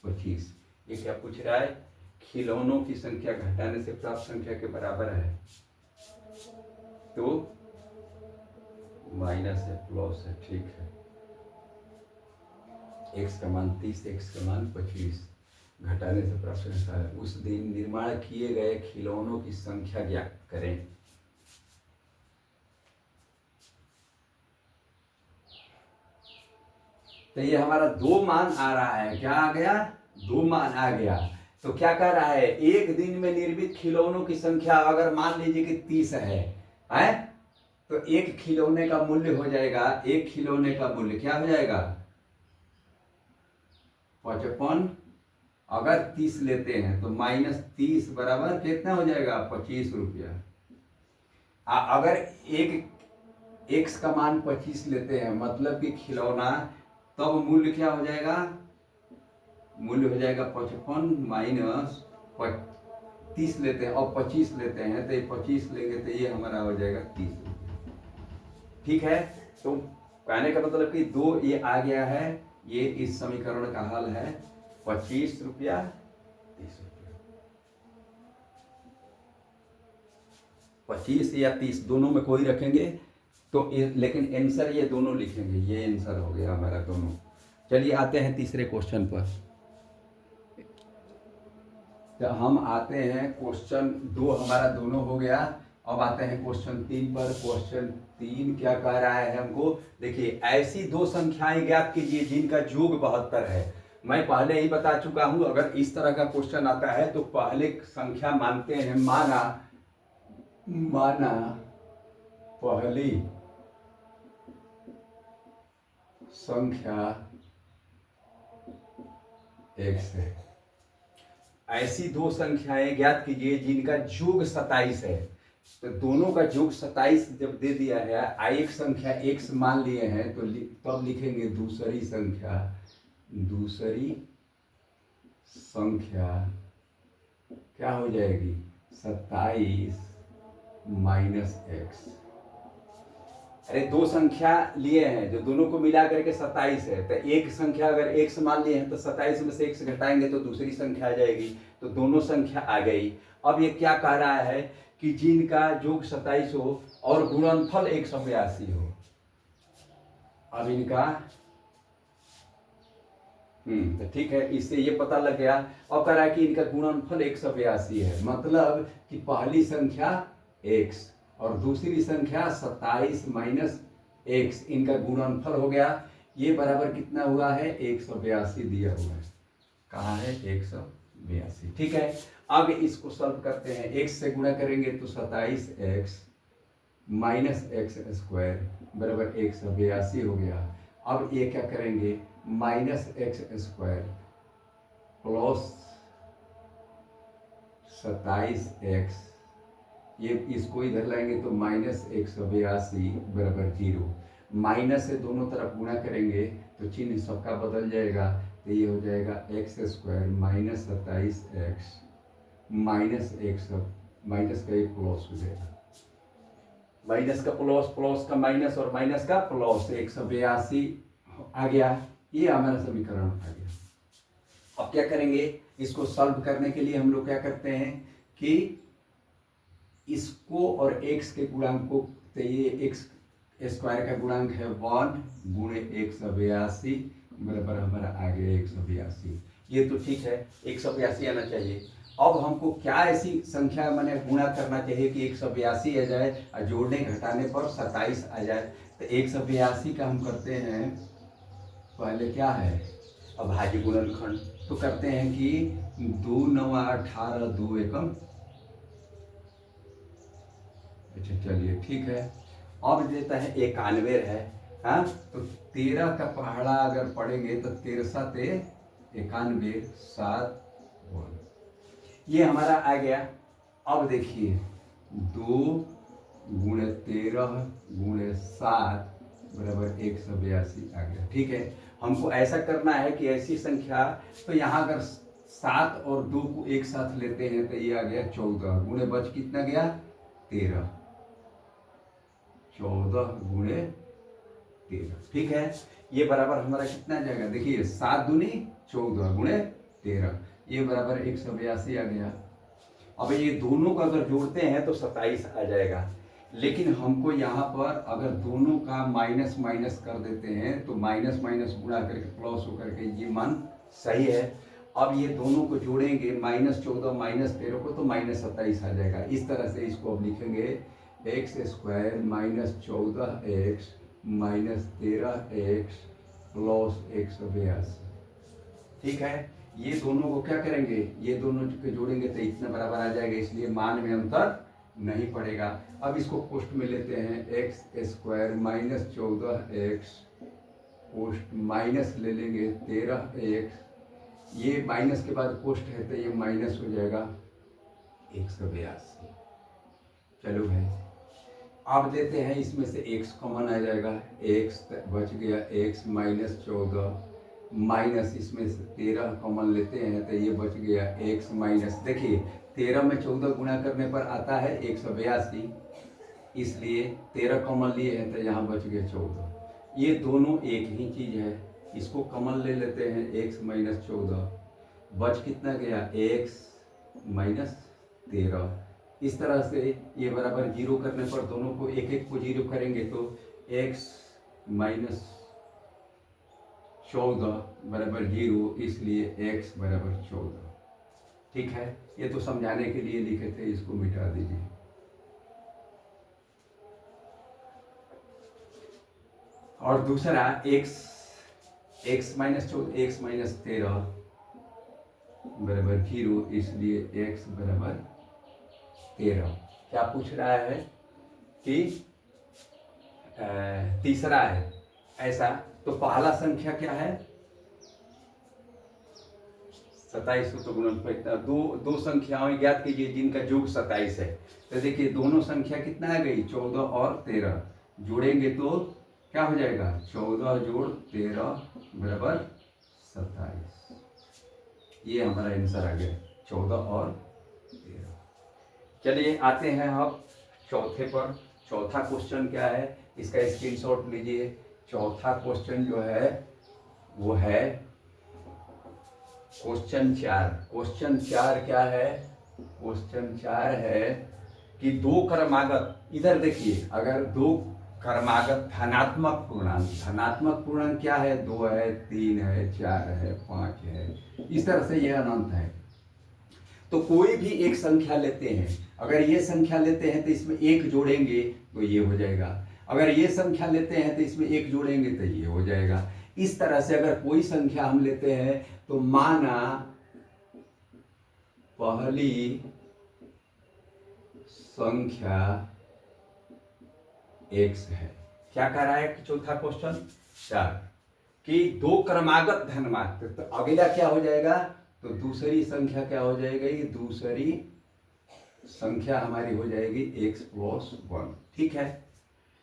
25। ये क्या पूछ रहा है, खिलौनों की संख्या घटाने से प्राप्त संख्या के बराबर है, तो माइनस है प्लस है। ठीक है, x का मान 30, x का मान 25, घटाने से प्राप्त संख्या है। उस दिन निर्माण किए गए खिलौनों की संख्या ज्ञात करें। तो ये हमारा 2 मान आ रहा है, क्या आ गया, 2 मान आ गया। तो क्या कर रहा है, एक दिन में निर्मित खिलौनों की संख्या अगर मान लीजिए कि 30 है तो एक खिलौने का मूल्य हो जाएगा, एक खिलौने का मूल्य क्या हो जाएगा 55, अगर 30 लेते हैं तो माइनस 30 बराबर कितना हो जाएगा 25 रुपया। अगर एक x का मान 25 लेते हैं मतलब कि खिलौना, तब मूल्य क्या हो जाएगा, मूल्य हो जाएगा 55 माइनस 30 लेते हैं और 25 लेते हैं तो ये 25 लेंगे तो ये हमारा हो जाएगा 30 रुपया। ठीक है, तो कहने का मतलब कि 2 ये आ गया है, ये इस समीकरण का हल है 25 रुपया 30 रुपया, 25 या 30 दोनों में कोई रखेंगे तो लेकिन आंसर ये दोनों लिखेंगे, ये आंसर हो गया हमारा दोनों। चलिए आते हैं तीसरे क्वेश्चन पर। तो हम आते हैं क्वेश्चन 2 हमारा दोनों हो गया, अब आते हैं क्वेश्चन 3 पर। क्वेश्चन 3 क्या कह रहा है हमको, देखिए ऐसी 2 संख्याएं ज्ञात कीजिए जिनका योग 72 है। मैं पहले ही बता चुका हूं, अगर इस तरह का क्वेश्चन आता है तो पहले संख्या मानते हैं, माना पहली संख्या x है। ऐसी 2 संख्याएं ज्ञात कीजिए जिनका योग 27 है। तो दोनों का योग 27 जब दे दिया है, एक संख्या x मान लिए हैं तो तब लिखेंगे दूसरी संख्या क्या हो जाएगी 27 माइनस x। अरे 2 संख्या लिए हैं जो दोनों को मिला करके 27 है, तो एक संख्या अगर x मान लिए हैं तो 27 में से x घटाएंगे तो दूसरी संख्या आ जाएगी, तो दोनों संख्या आ गई। अब ये क्या कह रहा है कि जिनका योग 27 हो और गुणनफल 182 हो। अब इनका तो ठीक है, इससे ये पता लग गया। अब कह रहा है कि इनका गुणनफल 182 है, मतलब कि पहली संख्या x और दूसरी संख्या 27 माइनस x, इनका गुणनफल हो गया। ये बराबर कितना हुआ है 182 दिया हुआ है, कहाँ है 182। ठीक है, अब इसको सॉल्व करते हैं, x से गुणा करेंगे तो 27x माइनस एक्स स्क्वायर बराबर 182 हो गया। अब ये क्या करेंगे, minus x square plus 27x, ये इसको इधर लाएंगे तो माइनस 182 बराबर 0। माइनस से दोनों तरफ गुणा करेंगे तो चिन्ह सबका बदल जाएगा, तो ये हो जाएगा x square minus 27x minus 100, minus का एक प्लस हो जाएगा, माइनस का प्लस, प्लस का माइनस और माइनस का प्लस, 182 आ गया। ये हमारा समीकरण आ गया। अब क्या करेंगे, इसको सॉल्व करने के लिए हम लोग क्या करते हैं कि इसको और x के गुणांक को, तो ये x स्क्वायर का गुणांक है 1 गुणे 182 बराबर हमारा आ गया 182। ये तो ठीक है, 182 आना चाहिए। अब हमको क्या ऐसी संख्या मैंने गुणा करना चाहिए कि 182 आ जाए और जोड़ने घटाने पर 27 आ जाए। तो 182 का हम करते हैं, पहले क्या है अभाज्य गुणनखंड, तो करते हैं कि 2 9 18 2 एकम, अच्छा चलिए ठीक है। अब देता है 91 है, हाँ तो 13 का पहाड़ा अगर पढ़ेंगे तो 13 7 91 7 ये हमारा आ गया। अब देखिए 2 गुणे 13 गुणे 7 बराबर 182 आ गया। ठीक है, हमको ऐसा करना है कि ऐसी संख्या, तो यहाँ अगर 7 और 2 को एक साथ लेते हैं तो ये आ गया 14 गुणे बच कितना गया 13, 14 गुणे 13। ठीक है, ये बराबर हमारा कितना जाएगा, देखिए 7 दूनी 14 गुणे 13, ये बराबर 182 आ गया। अब ये दोनों को अगर जोड़ते हैं तो 27 आ जाएगा, लेकिन हमको यहाँ पर अगर दोनों का माइनस माइनस कर देते हैं तो माइनस माइनस गुणा करके प्लस होकर के ये मान सही है। अब ये दोनों को जोड़ेंगे -14 -13 को तो -27 आ जाएगा। इस तरह से इसको अब लिखेंगे x square -14x -13x plus 182। ठीक है, ये दोनों को क्या करेंगे, ये दोनों को जोड़ेंगे तो इतना बराबर आ जाएगा, इसलिए मान में अंतर नहीं पड़ेगा। अब इसको पोस्ट में लेते हैं, x square -14x post minus ले लेंगे 13x, ये माइनस के बाद पोस्ट है तो ये माइनस हो जाएगा 182। चलो भाई, अब देते हैं इसमें से x कॉमन आ जाएगा, x बच गया x -14 माइनस इसमें से 13 कॉमन लेते हैं तो ये बच गया x माइनस, देखिए 13 में 14 गुणा करने पर आता है 182, इसलिए 13 कॉमन लिए हैं तो यहाँ बच गया 14। ये दोनों एक ही चीज़ है, इसको कॉमन ले लेते हैं x -14, बच कितना गया x -13। इस तरह से ये बराबर 0 करने पर दोनों को एक एक को 0 करेंगे तो x -14 बराबर 0, इसलिए x बराबर 14। ठीक है, ये तो समझाने के लिए लिखे थे, इसको मिटा दीजिए। और दूसरा x -13 बराबर 0, इसलिए x बराबर 13। क्या पूछ रहा है कि तीसरा है ऐसा, तो पहला संख्या क्या है 27 तो गुणनफल दो संख्याएं ज्ञात कीजिए जिनका योग 27 है। तो देखिए दोनों संख्या कितना आ गई 14 और 13, जोड़ेंगे तो क्या हो जाएगा 14 जोड़ 13 बराबर 27। ये हमारा आंसर आ गया 14 और 13। चलिए आते हैं अब चौथे पर। चौथा क्वेश्चन क्या है, इसका स्क्रीनशॉट लीजिए। चौथा क्वेश्चन जो है वो है क्वेश्चन 4। क्वेश्चन 4 क्या है, क्वेश्चन 4 है कि दो क्रमागत, इधर देखिए अगर दो क्रमागत धनात्मक पूर्णांक क्या है 2 है 3 है 4 है 5 है, इस तरह से यह अनंत है। तो कोई भी एक संख्या लेते हैं, अगर ये संख्या लेते हैं तो इसमें एक जोड़ेंगे तो ये हो जाएगा, अगर ये संख्या लेते हैं तो इसमें एक जोड़ेंगे तो ये हो जाएगा। इस तरह से अगर कोई संख्या हम लेते हैं तो माना पहली संख्या x है। क्या कह रहा है कि चौथा क्वेश्चन 4 कि दो क्रमागत धनमात्र, तो अगला क्या हो जाएगा, तो दूसरी संख्या क्या हो जाएगी, दूसरी संख्या हमारी हो जाएगी x + 1। ठीक है,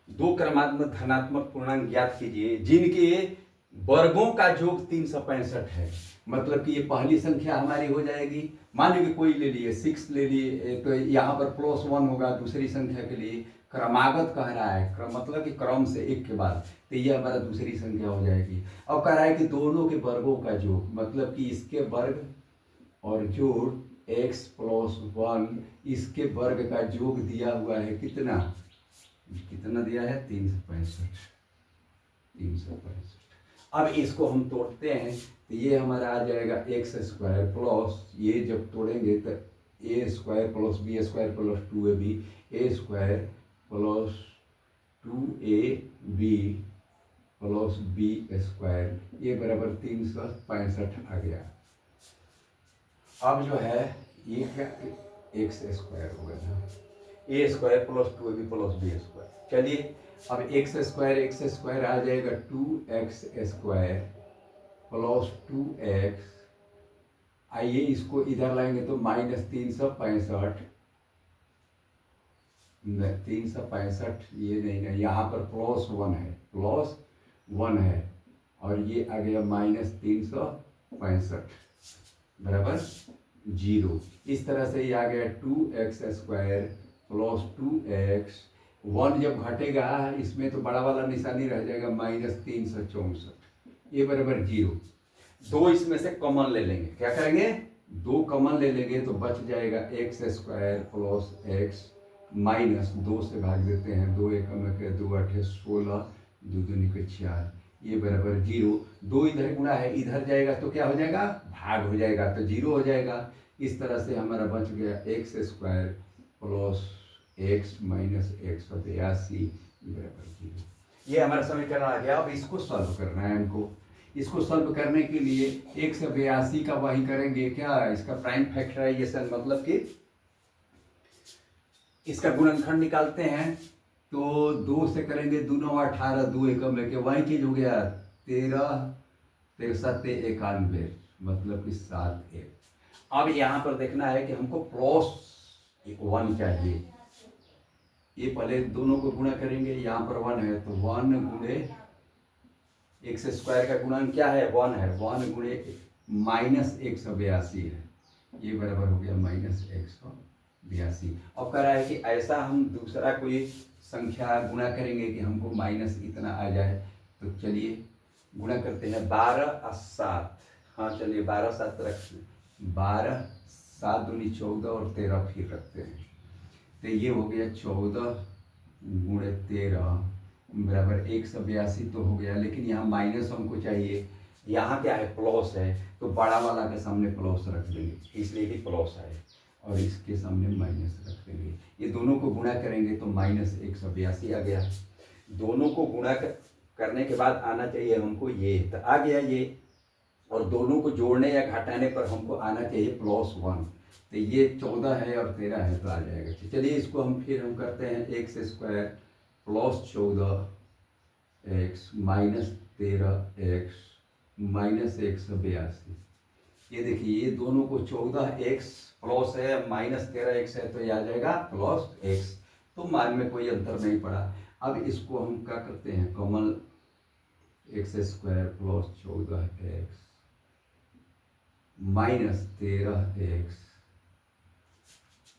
दो क्रमात्मक धनात्मक पूर्णांक ज्ञात कीजिए जिनके वर्गों का योग 365 है। मतलब कि ये पहली संख्या हमारी हो जाएगी, मान लीजिए कोई ले लिए 6 ले लिए तो यहाँ पर +1 होगा दूसरी संख्या के लिए। क्रमागत कह रहा है, मतलब कि क्रम से एक के बाद, तो ये हमारा दूसरी संख्या हो जाएगी। अब कह रहा है कि दोनों के वर्गों का योग, मतलब कि इसके वर्ग और जोड़ एक्स प्लस 1 इसके वर्ग का योग दिया हुआ है कितना, कितना दिया है 365। 365। अब इसको हम तोड़ते हैं तो ये हमारा आ जाएगा एक्स स्क्वायर प्लस, ये जब तोड़ेंगे तो A square plus B square plus 2ab, A square plus 2ab plus B square, ये बराबर 365 आ गया। अब जो है ये क्या एक्स स्क्वायर हो गया, A square plus 2ab plus B square. चलिए अब एक्स स्क्वायर आ जाएगा 2x स्क्वायर प्लस 2x, आइए इसको इधर लाएंगे तो माइनस 365, 365 ये नहीं है, यहाँ पर प्लस 1 है, प्लस 1 है, और ये आ गया माइनस 365 बराबर 0। इस तरह से ये आ गया 2x स्क्वायर प्लस 2x, 1 जब घटेगा इसमें तो बड़ा वाला निशानी रह जाएगा माइनस 364, ये बराबर 0। 2 इसमें से कॉमन ले लेंगे, क्या करेंगे 2 कॉमन ले लेंगे तो बच जाएगा x square plus x minus 2 से भाग देते हैं, 2 एकम के 2 8 16, 2 दूनी के 4, ये बराबर 0। 2 इधर गुणा है, इधर जाएगा तो क्या हो जाएगा भाग हो जाएगा तो 0 हो जाएगा। इस तरह से हमारा बच गया x square plus x minus 182 बराबर 0। ये हमारा समीकरण आ गया। अब इसको सॉल्व करना है हमको। इसको सॉल्व करने के लिए 182 का वही करेंगे क्या, इसका प्राइम फैक्टराइजेशन, मतलब कि इसका गुणनखंड निकालते हैं तो 2 से करेंगे, 2 9 18, 2 एकम के वही चीज हो गया 13 63 91, मतलब कि 7 1। अब यहाँ पर देखना है कि हमको प्लस 1 चाहिए, ये पहले दोनों को गुणा करेंगे, यहाँ पर 1 है तो 1 गुणे एक्स स्क्वायर का गुणन क्या है 1 है, 1 गुणे माइनस 182 है, ये बराबर हो गया माइनस 182। अब कह रहा है कि ऐसा हम दूसरा कोई संख्या गुणा करेंगे कि हमको माइनस इतना आ जाए, तो चलिए गुणा करते हैं 12 और 7। हाँ चलिए 12 7 रखते हैं, 12 7 दूनी 14 और 13 फिर रखते हैं, तो ये हो गया 14 गुणे 13 बराबर 182 तो हो गया। लेकिन यहाँ माइनस हमको चाहिए, यहाँ क्या है प्लस है, तो बड़ा वाला के सामने प्लस रख देंगे, इसलिए कि प्लस है, और इसके सामने माइनस रख देंगे। ये दोनों को गुणा करेंगे तो माइनस 182 आ गया। दोनों को गुणा करने के बाद आना चाहिए हमको ये, तो आ गया ये, और दोनों को जोड़ने या घटाने पर हमको आना चाहिए +1, तो ये 14 है और 13 है तो आ जाएगा। चलिए इसको हम करते हैं x square plus 14 x minus 13 x minus 182। ये देखिए ये दोनों को 14 एक्स प्लस है माइनस 13 एक्स है तो ये आ जाएगा प्लस एक्स, तो मान में कोई अंतर नहीं पड़ा। अब इसको हम क्या करते हैं common, x square plus 14 x minus 13 x,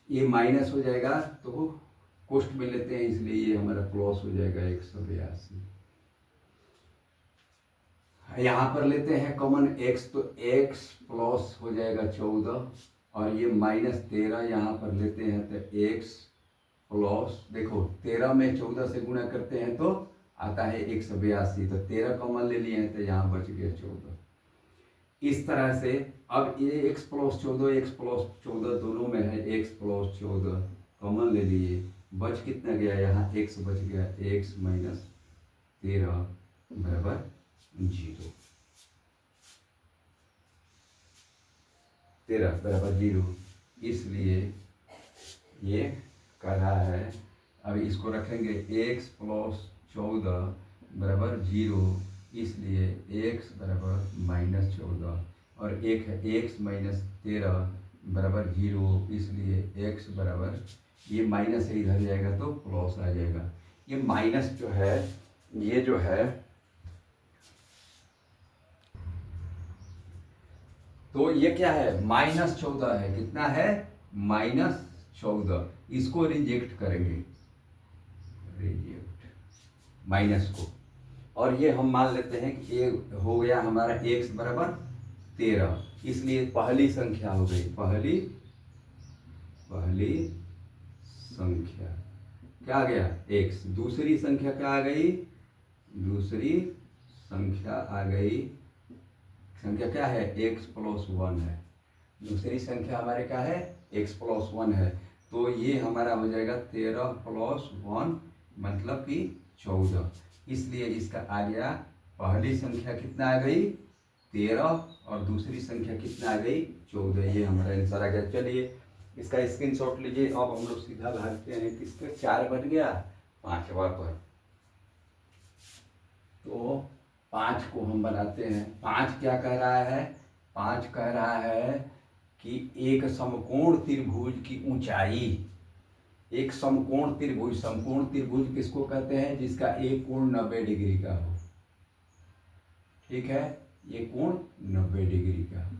ये माइनस हो जाएगा तो कोष्ट में लेते हैं, इसलिए ये हमारा प्लस हो जाएगा 182। यहाँ पर लेते हैं कॉमन x, तो x प्लस हो जाएगा 14 और ये माइनस 13 यहाँ पर लेते हैं तो x प्लस, देखो 13 में 14 से गुणा करते हैं तो आता है 182, तो 13 कॉमन ले लिए हैं तो यहाँ बच गया 14। इस तरह से अब ये x प्लस 14 दोनों में है, x प्लस 14 कॉमन ले लिए, बच कितना गया यहाँ x बच गया x माइनस 13 बराबर 0, 13 बराबर 0, इसलिए ये कह रहा है। अब इसको रखेंगे x प्लस 14 बराबर 0, इसलिए x बराबर माइनस 14, और एक है x माइनस 13 बराबर 0, इसलिए x बराबर, ये माइनस से इधर जाएगा तो प्लस आ जाएगा। ये माइनस जो है ये जो है तो ये क्या है माइनस 14 है, कितना है माइनस 14, इसको रिजेक्ट करेंगे, रिजेक्ट माइनस को, और ये हम मान लेते हैं कि ये हो गया हमारा x बराबर 13, इसलिए पहली संख्या हो गई, पहली पहली संख्या क्या आ गया x, दूसरी संख्या क्या आ गई, दूसरी संख्या आ गई, संख्या क्या है x प्लस 1 है, दूसरी संख्या हमारे क्या है x प्लस 1 है, तो ये हमारा हो जाएगा 13 प्लस 1 मतलब कि 14, इसलिए इसका आ गया पहली संख्या कितना आ गई 13 और दूसरी संख्या कितना आ गई 14, ये हमारा आंसर आ गया। चलिए इसका स्क्रीनशॉट लीजिए। अब हम लोग सीधा भागते हैं किसके 4 बन गया 5वां पर, तो 5 को हम बनाते हैं। 5 क्या कह रहा है, 5 कह रहा है कि एक समकोण त्रिभुज की ऊंचाई, एक समकोण त्रिभुज, समकोण त्रिभुज किसको कहते हैं जिसका एक कोण 90 डिग्री का हो, ठीक है, ये कोण 90 डिग्री का,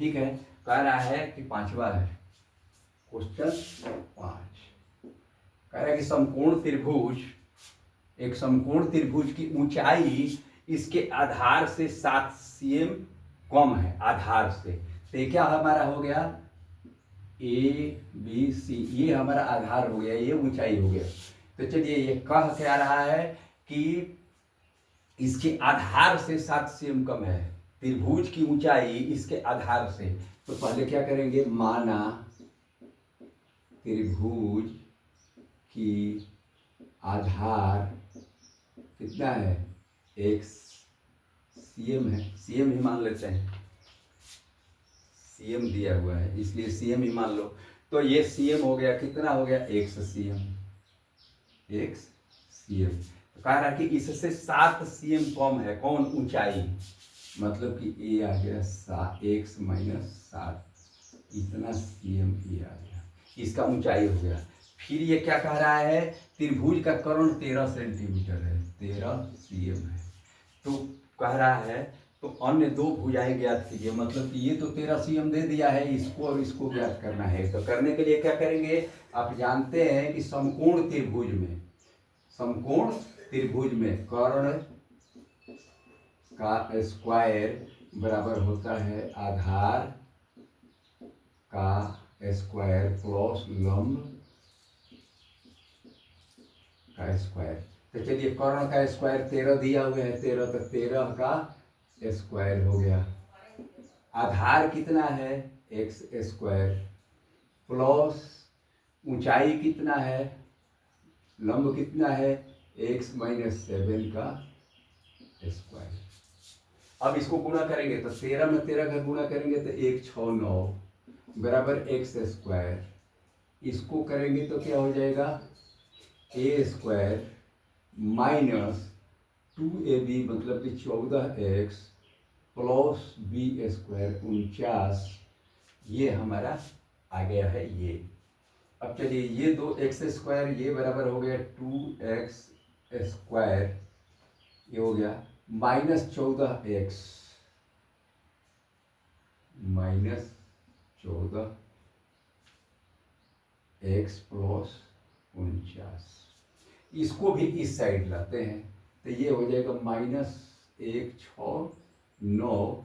ठीक है। कह रहा है कि 5वां है क्वेश्चन 5, कह रहा है कि समकोण त्रिभुज, एक समकोण त्रिभुज की ऊंचाई इसके आधार से 7 cm कम है, आधार से, तो ये क्या हमारा हो गया ABC, ये हमारा आधार हो गया, ये ऊंचाई हो गया। तो चलिए ये कह क्या रहा है कि इसके आधार से 7 cm कम है, त्रिभुज की ऊंचाई इसके आधार से, तो पहले क्या करेंगे, माना त्रिभुज की आधार कितना है x cm है, cm ही मान लेते हैं, cm दिया हुआ है इसलिए cm ही मान लो, तो ये cm हो गया, कितना हो गया x cm, x cm, तो कह रहा कि इससे 7 cm कम है, कौन ऊंचाई, मतलब कि ये आ गया x माइनस 7, इतना cm ये आ गया, इसका ऊंचाई हो गया। फिर ये क्या कह रहा है, त्रिभुज का कर्ण 13 सेंटीमीटर है, 13 cm है, तो कह रहा है तो अन्य दो भुजाएं ज्ञात कीजिए, मतलब कि ये तो 13 cm दे दिया है, इसको और इसको ज्ञात करना है। तो करने के लिए क्या करेंगे, आप जानते हैं कि समकोण त्रिभुज में, समकोण त्रिभुज में कर्ण का स्क्वायर बराबर होता है आधार का स्क्वायर प्लस लंब का स्क्वायर। तो चलिए कर्ण का स्क्वायर 13 दिया हुआ है, 13 तो 13 का स्क्वायर हो गया, आधार कितना है x स्क्वायर प्लस ऊंचाई कितना है, लंब कितना है x माइनस 7 का स्क्वायर। अब इसको गुणा करेंगे तो 13 में 13 का गुणा करेंगे तो 1 6 9 बराबर x स्क्वायर, इसको करेंगे तो क्या हो जाएगा a स्क्वायर माइनस 2ab मतलब कि 14x प्लस b स्क्वायर 49, ये हमारा आ गया है ये। अब चलिए ये दो x स्क्वायर ये बराबर हो गया 2x स्क्वायर, ये हो गया minus 14x minus 14x plus 49, इसको भी इस साइड लाते हैं तो ये हो जाएगा माइनस 1 6 9,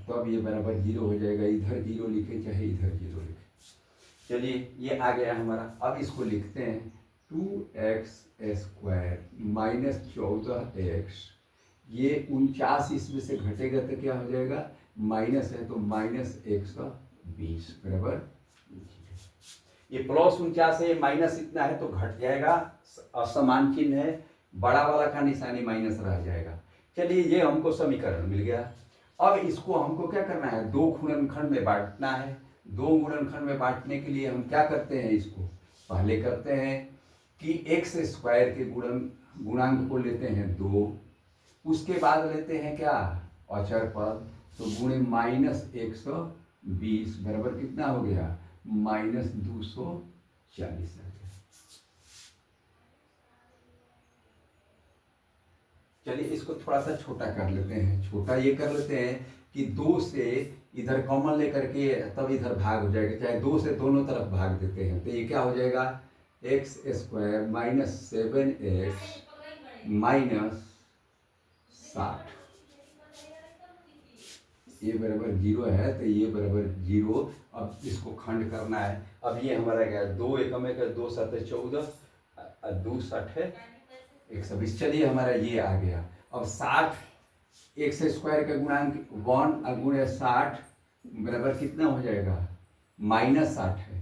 तब ये बराबर 0 हो जाएगा, इधर 0 लिखे चाहे इधर 0 लिखे। चलिए ये आ गया हमारा, अब इसको लिखते हैं 2x स्क्वायर माइनस 14x, ये 49 इसमें से घटेगा तो क्या हो जाएगा, माइनस है तो माइनस 120 बराबर, ये प्लस 49 है, माइनस इतना है तो घट जाएगा, असमान चिन्ह है, बड़ा वाला का निशानी माइनस रह जाएगा। चलिए ये हमको समीकरण मिल गया। अब इसको हमको क्या करना है, दो गुणनखंड में बांटना है। दो गुणनखंड में बांटने के लिए हम क्या करते हैं, इसको पहले करते हैं कि x स्क्वायर के गुणांक को लेते हैं 2, उसके बाद लेते हैं क्या अचर पद, तो गुणे माइनस 120 बराबर कितना हो गया माइनस 240 आ गया। चलिए इसको थोड़ा सा छोटा कर लेते हैं, छोटा ये कर लेते हैं कि 2 से इधर कॉमन लेकर के तब इधर भाग हो जाएगा, चाहे 2 से दोनों तरफ भाग देते हैं तो ये क्या हो जाएगा x square minus 7x minus 60, ये बराबर 0 है तो ये बराबर 0। अब इसको खंड करना है। अब ये हमारा गया 2 एकम एक 2 7 14 2 60 है 120। चलिए हमारा ये आ गया। अब 60 एक्स स्क्वायर का गुणांक 1 गुणे 60 बराबर कितना हो जाएगा, -60 है।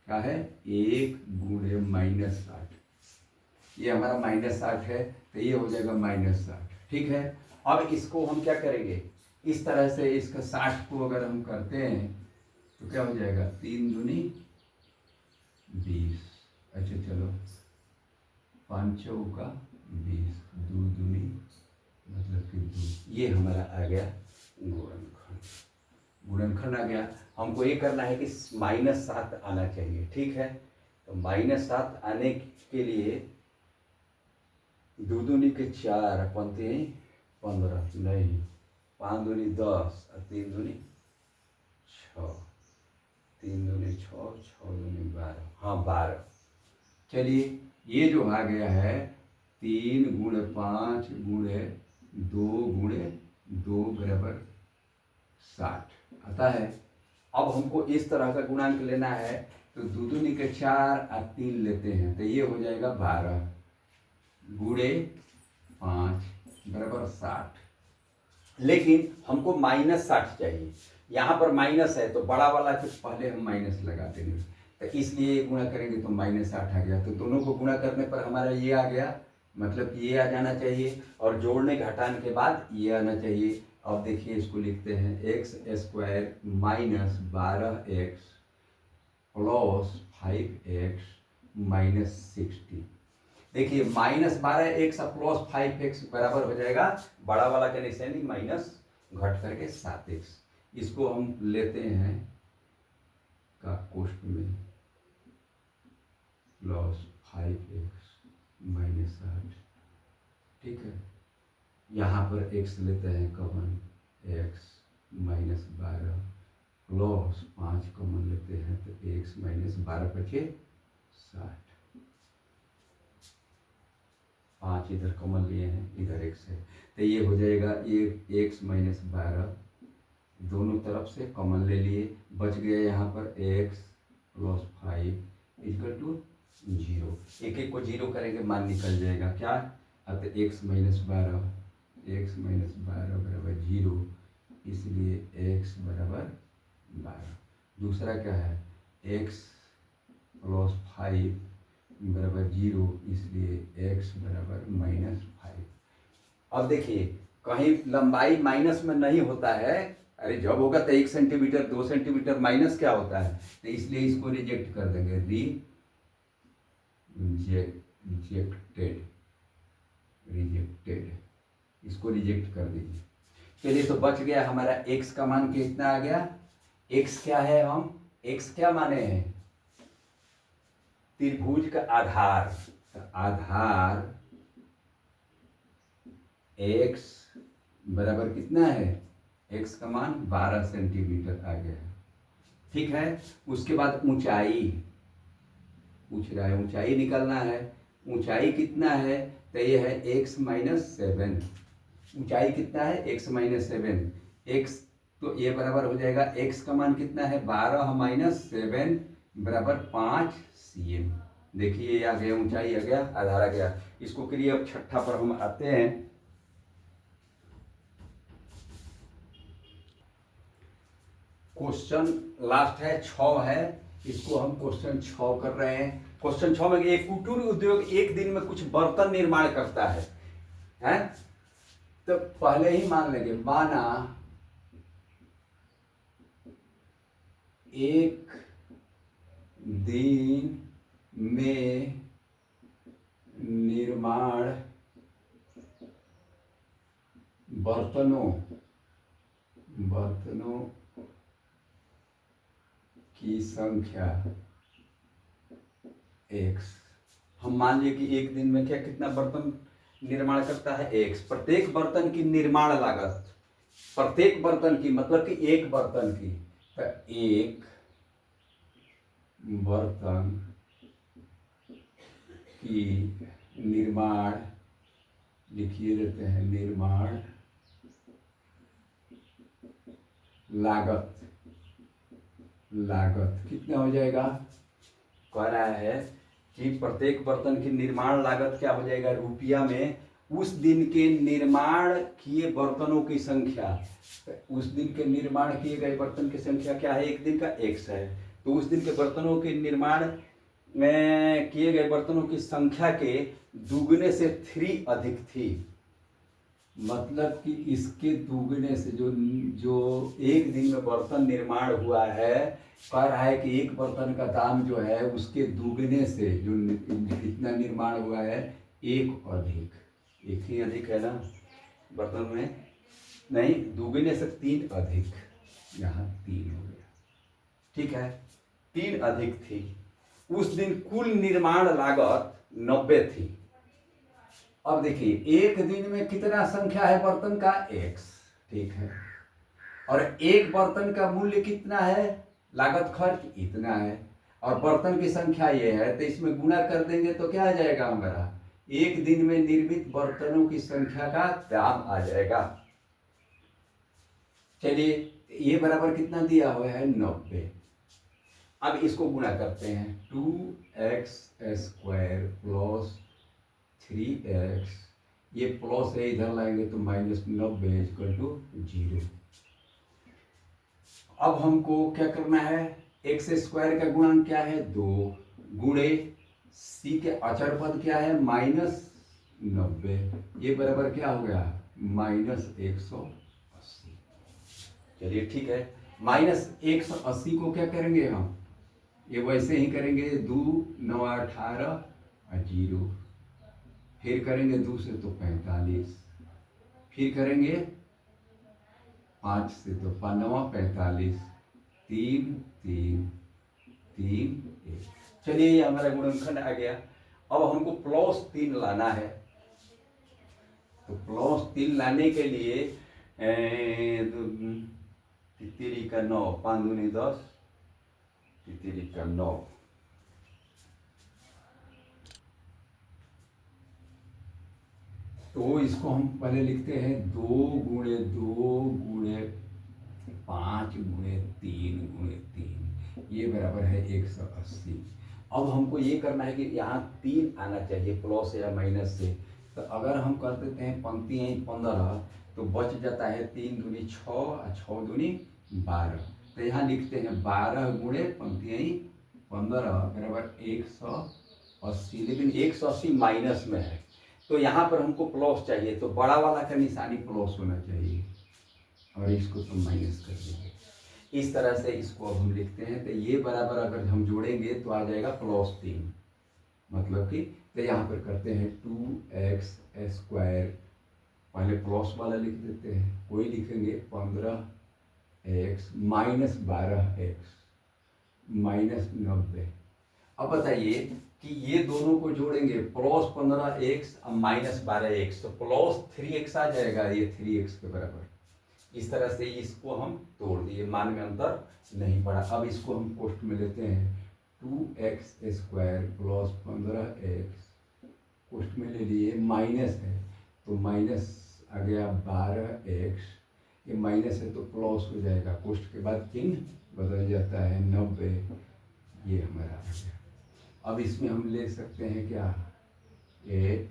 क्या है, 1 गुणे -60, ये हमारा -60 है तो ये हो जाएगा -60। ठीक है। अब इसको हम क्या करेंगे, इस तरह से इसका 60 को अगर हम करते हैं तो क्या हो जाएगा, 3 दूनी 20। अच्छा चलो, 5 चौका 20, 2 दूनी मतलब कि 2। ये हमारा आ गया गुणनखंड। गुणनखंड आ गया। हमको ये करना है कि -7 आना चाहिए। ठीक है, तो -7 आने के लिए 2 दूनी के 4 पंते 15 नहीं, 5 दूनी 10 और 3 दूनी 6, 3 दूनी 6, 6 दूनी 12, हाँ 12। चलिए ये जो आ गया है 3 गुणे 5 गुणे 2 गुणे 2 बराबर 60 आता है। अब हमको इस तरह का गुणांक लेना है तो 2 दूनी के 4 और 3 लेते हैं तो ये हो जाएगा 12 गुणे 5 बराबर 60। लेकिन हमको -60 चाहिए, यहाँ पर माइनस है तो बड़ा वाला के पहले हम माइनस लगा देंगे, तो इसलिए गुणा करेंगे तो -60 आ गया। तो दोनों को गुणा करने पर हमारा ये आ गया, मतलब ये आ जाना चाहिए, और जोड़ने घटाने के बाद ये आना चाहिए। अब देखिए इसको लिखते हैं x² -12x + 5x - 60। देखिए -12x + 5x बराबर हो जाएगा, बड़ा वाला का निशानी माइनस घट करके 7x। इसको हम लेते हैं का कोष्ट में + 5x - 60। ठीक है, यहाँ पर x लेते हैं कॉमन, x - 12 + 5 कॉमन लेते हैं तो x - 12 बचे 60। 5 इधर कॉमन लिए हैं, इधर x है तो ये हो जाएगा, ये x - 12 दोनों तरफ से कॉमन ले लिए, बच गया यहाँ पर x + 5 = 0। एक एक को 0 करेंगे मान निकल जाएगा क्या, अब x - 12 बराबर 0, इसलिए x बराबर 12। दूसरा क्या है, x + 5 बराबर 0, इसलिए x बराबर -5। अब देखिए कहीं लंबाई माइनस में नहीं होता है, अरे जब होगा तो 1 सेंटीमीटर 2 सेंटीमीटर माइनस क्या होता है, तो इसलिए इसको रिजेक्ट कर देंगे, रिजेक्टेड, इसको रिजेक्ट कर दीजिए। चलिए तो बच गया हमारा x का मान कितना आ गया, x क्या है, हम x क्या माने हैं, त्रिभुज का आधार। तो आधार x बराबर कितना है, x का मान 12 सेंटीमीटर आ गया। ठीक है, उसके बाद ऊंचाई पूछ रहा है, ऊंचाई निकालना है। ऊंचाई कितना है, तो ये है x - 7। ऊंचाई कितना है, x - 7। x तो ये बराबर हो जाएगा, x का मान कितना है 12 - 7 बराबर 5 cm। देखिए ये आ गया, ऊंचाई आ गया, आधार आ गया। इसको करिए। अब छठा पर हम आते हैं। क्वेश्चन लास्ट है 6 है, इसको हम क्वेश्चन 6 कर रहे हैं। क्वेश्चन 6 में एक कुटीर उद्योग एक दिन में कुछ बर्तन निर्माण करता है, हैं? तो पहले ही मान लेंगे, माना एक दिन में निर्माण बर्तनों की संख्या x। हम मान लिए कि एक दिन में क्या कितना बर्तन निर्माण करता है x। प्रत्येक बर्तन की निर्माण लागत, प्रत्येक बर्तन की मतलब कि एक बर्तन की, तो एक बर्तन की निर्माण लिखिए देते हैं, निर्माण लागत, लागत कितना हो जाएगा, कह रहा है कि प्रत्येक बर्तन की निर्माण लागत क्या हो जाएगा रुपया में, उस दिन के निर्माण किए बर्तनों की संख्या, उस दिन के निर्माण किए गए बर्तन की संख्या क्या है, एक दिन का x है, तो उस दिन के बर्तनों के निर्माण में किए गए बर्तनों की संख्या के दुगने से 3 अधिक थी। मतलब कि इसके दुगने से जो एक दिन में बर्तन निर्माण हुआ है, कह रहा है कि एक बर्तन का दाम जो है उसके दुगने से जो इतना निर्माण हुआ है एक अधिक, एक ही अधिक है ना बर्तन में, नहीं दुगने से 3 अधिक, यहाँ 3 हो गया, ठीक है 3 अधिक थी। उस दिन कुल निर्माण लागत 90 थी। अब देखिए एक दिन में कितना संख्या है बर्तन का, x, ठीक है, और एक बर्तन का मूल्य कितना है, लागत खर्च इतना है, और बर्तन की संख्या ये है, तो इसमें गुणा कर देंगे तो क्या आ जाएगा हमारा, एक दिन में निर्मित बर्तनों की संख्या का दाम आ जाएगा। चलिए ये बराबर कितना दिया हुआ है 90। अब इसको गुणा करते हैं, 2x स्क्वायर प्लस 3x, ये प्लस है इधर लाएंगे तो -90 इक्वल टू 0। अब हमको क्या करना है, x स्क्वायर का गुणांक क्या है 2 गुणे c के अचर पद क्या है -90, ये बराबर क्या हो गया -180। चलिए ठीक है, -180 को क्या करेंगे हम, ये वैसे ही करेंगे, 2 9 18 0, फिर करेंगे 2 से तो 45, फिर करेंगे 5 से तो 9 45, 3 3 3 1। चलिए ये हमारा गुणनखंड आ गया। अब हमको +3 लाना है, तो +3 लाने के लिए तितरी का 9, 5 दूनी 10, तितरी का 9, तो इसको हम पहले लिखते हैं 2 गुणे 2 गुणे 5 गुणे 3 गुणे 3, ये बराबर है 180। अब हमको ये करना है कि यहाँ 3 आना चाहिए प्लस या माइनस से, तो अगर हम कर देते हैं पंक्ति 15 तो बच जाता है 3 दूनी 6 और 6 दूनी 12, तो यहाँ लिखते हैं 12 गुणे पंक्ति 15 बराबर 180, लेकिन 180 माइनस में है, तो यहाँ पर हमको प्लस चाहिए, तो बड़ा वाला का निशानी प्लस होना चाहिए, और इसको तो माइनस कर देंगे। इस तरह से इसको अब हम लिखते हैं, तो ये बराबर अगर हम जोड़ेंगे तो आ जाएगा +3, मतलब कि तो यहाँ पर करते हैं 2x स्क्वायर, पहले प्लस वाला लिख देते हैं, कोई लिखेंगे 15x -12x -90। अब बताइए कि ये दोनों को जोड़ेंगे +15x और -12x, तो +3x आ जाएगा, ये 3x के बराबर। इस तरह से इसको हम तोड़ दिए, मान में अंतर नहीं पड़ा। अब इसको हम कोष्ठ में लेते हैं, 2x स्क्वायर प्लस 15x, कोष्ठ में ले लिए, माइनस है तो माइनस आ गया 12x, ये माइनस है तो प्लस हो जाएगा, कोष्ठ के बाद चिन्ह बदल जाता है 90, ये हमारा आ गया। अब इसमें हम ले सकते हैं क्या, ए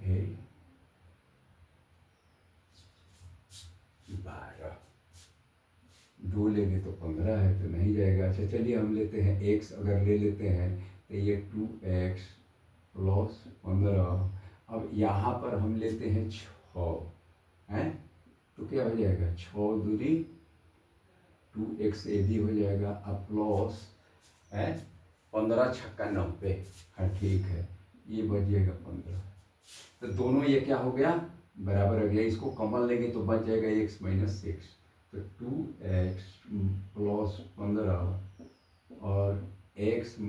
12, 2 लेंगे तो 15 है तो नहीं जाएगा। अच्छा चलिए हम लेते हैं x, अगर ले लेते हैं तो ये 2x प्लस 15, अब यहाँ पर हम लेते हैं 6 हैं, तो क्या हो जाएगा 6 दूरी 2x ए भी हो जाएगा, अब प्लस है 15 छक्का 90, हाँ ठीक है, ये बच जाएगा 15, तो दोनों ये क्या हो गया बराबर हो गया। इसको कॉमन लेंगे तो बच जाएगा x - 6, तो 2x प्लस 15 और x -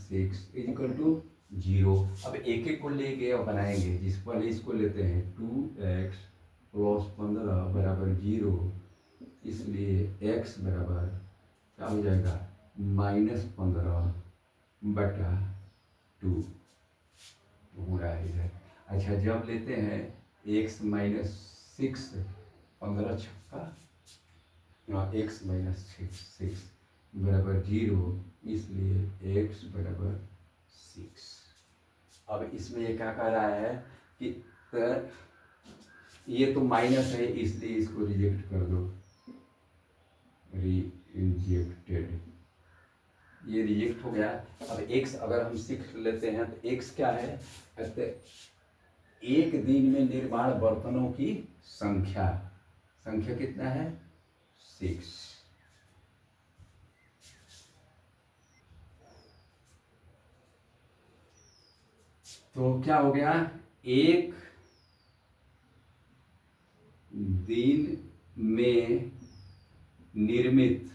6 इक्वल टू 0। अब एक एक को लेके और बनाएंगे, जिस पहले इसको लेते हैं 2x प्लस 15 बराबर 0, इसलिए x बराबर क्या हो जाएगा -15 बटा 2 पूरा इधर। अच्छा जब लेते हैं x - 6, 15 छक्का x माइनस सिक्स बराबर 0, इसलिए x बराबर 6। अब इसमें ये क्या कह रहा है कि ये तो माइनस है, इसलिए इसको रिजेक्ट कर दो, रिजेक्टेड, ये रिजेक्ट हो गया। अब x अगर हम सीख लेते हैं तो x क्या है, एक दिन में निर्माण बर्तनों की संख्या, संख्या कितना है 6। तो क्या हो गया, एक दिन में निर्मित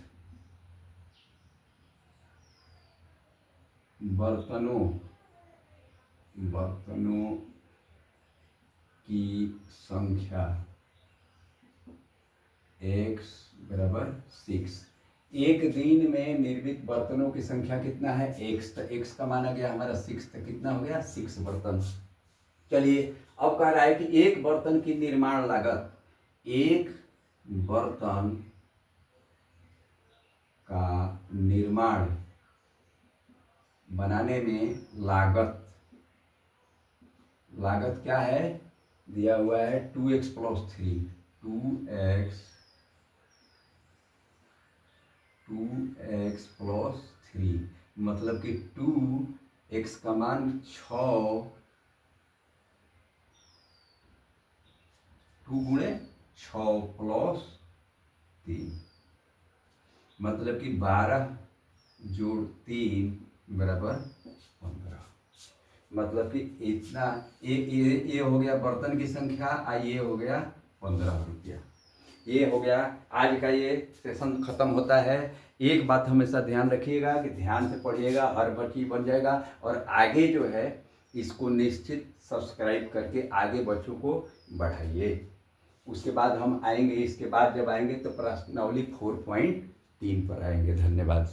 बर्तनों की संख्या x बराबर 6। एक दिन में निर्मित बर्तनों की संख्या कितना है x, तो x का माना गया हमारा 6, तो कितना हो गया 6 बर्तन। चलिए अब कह रहा है कि एक बर्तन की निर्माण लागत, एक बर्तन का निर्माण बनाने में लागत क्या है, दिया हुआ है 2x प्लस 3, 2x प्लस 3, मतलब कि 2x का मान 6, 2 गुणे 6 प्लस 3, मतलब कि 12 जोड़ 3 बराबर 15। मतलब कि इतना ये हो गया बर्तन की संख्या, ये हो गया 15 रुपया। ये हो गया आज का, ये सेशन खत्म होता है। एक बात हमेशा ध्यान रखिएगा कि ध्यान से पढ़िएगा, हर बार चीज बन जाएगा। और आगे जो है इसको निश्चित सब्सक्राइब करके आगे बच्चों को बढ़ाइए। उसके बाद हम आएंगे, इसके बाद जब आएंगे तो प्रश्नावली 4.3 पर आएंगे। धन्यवाद।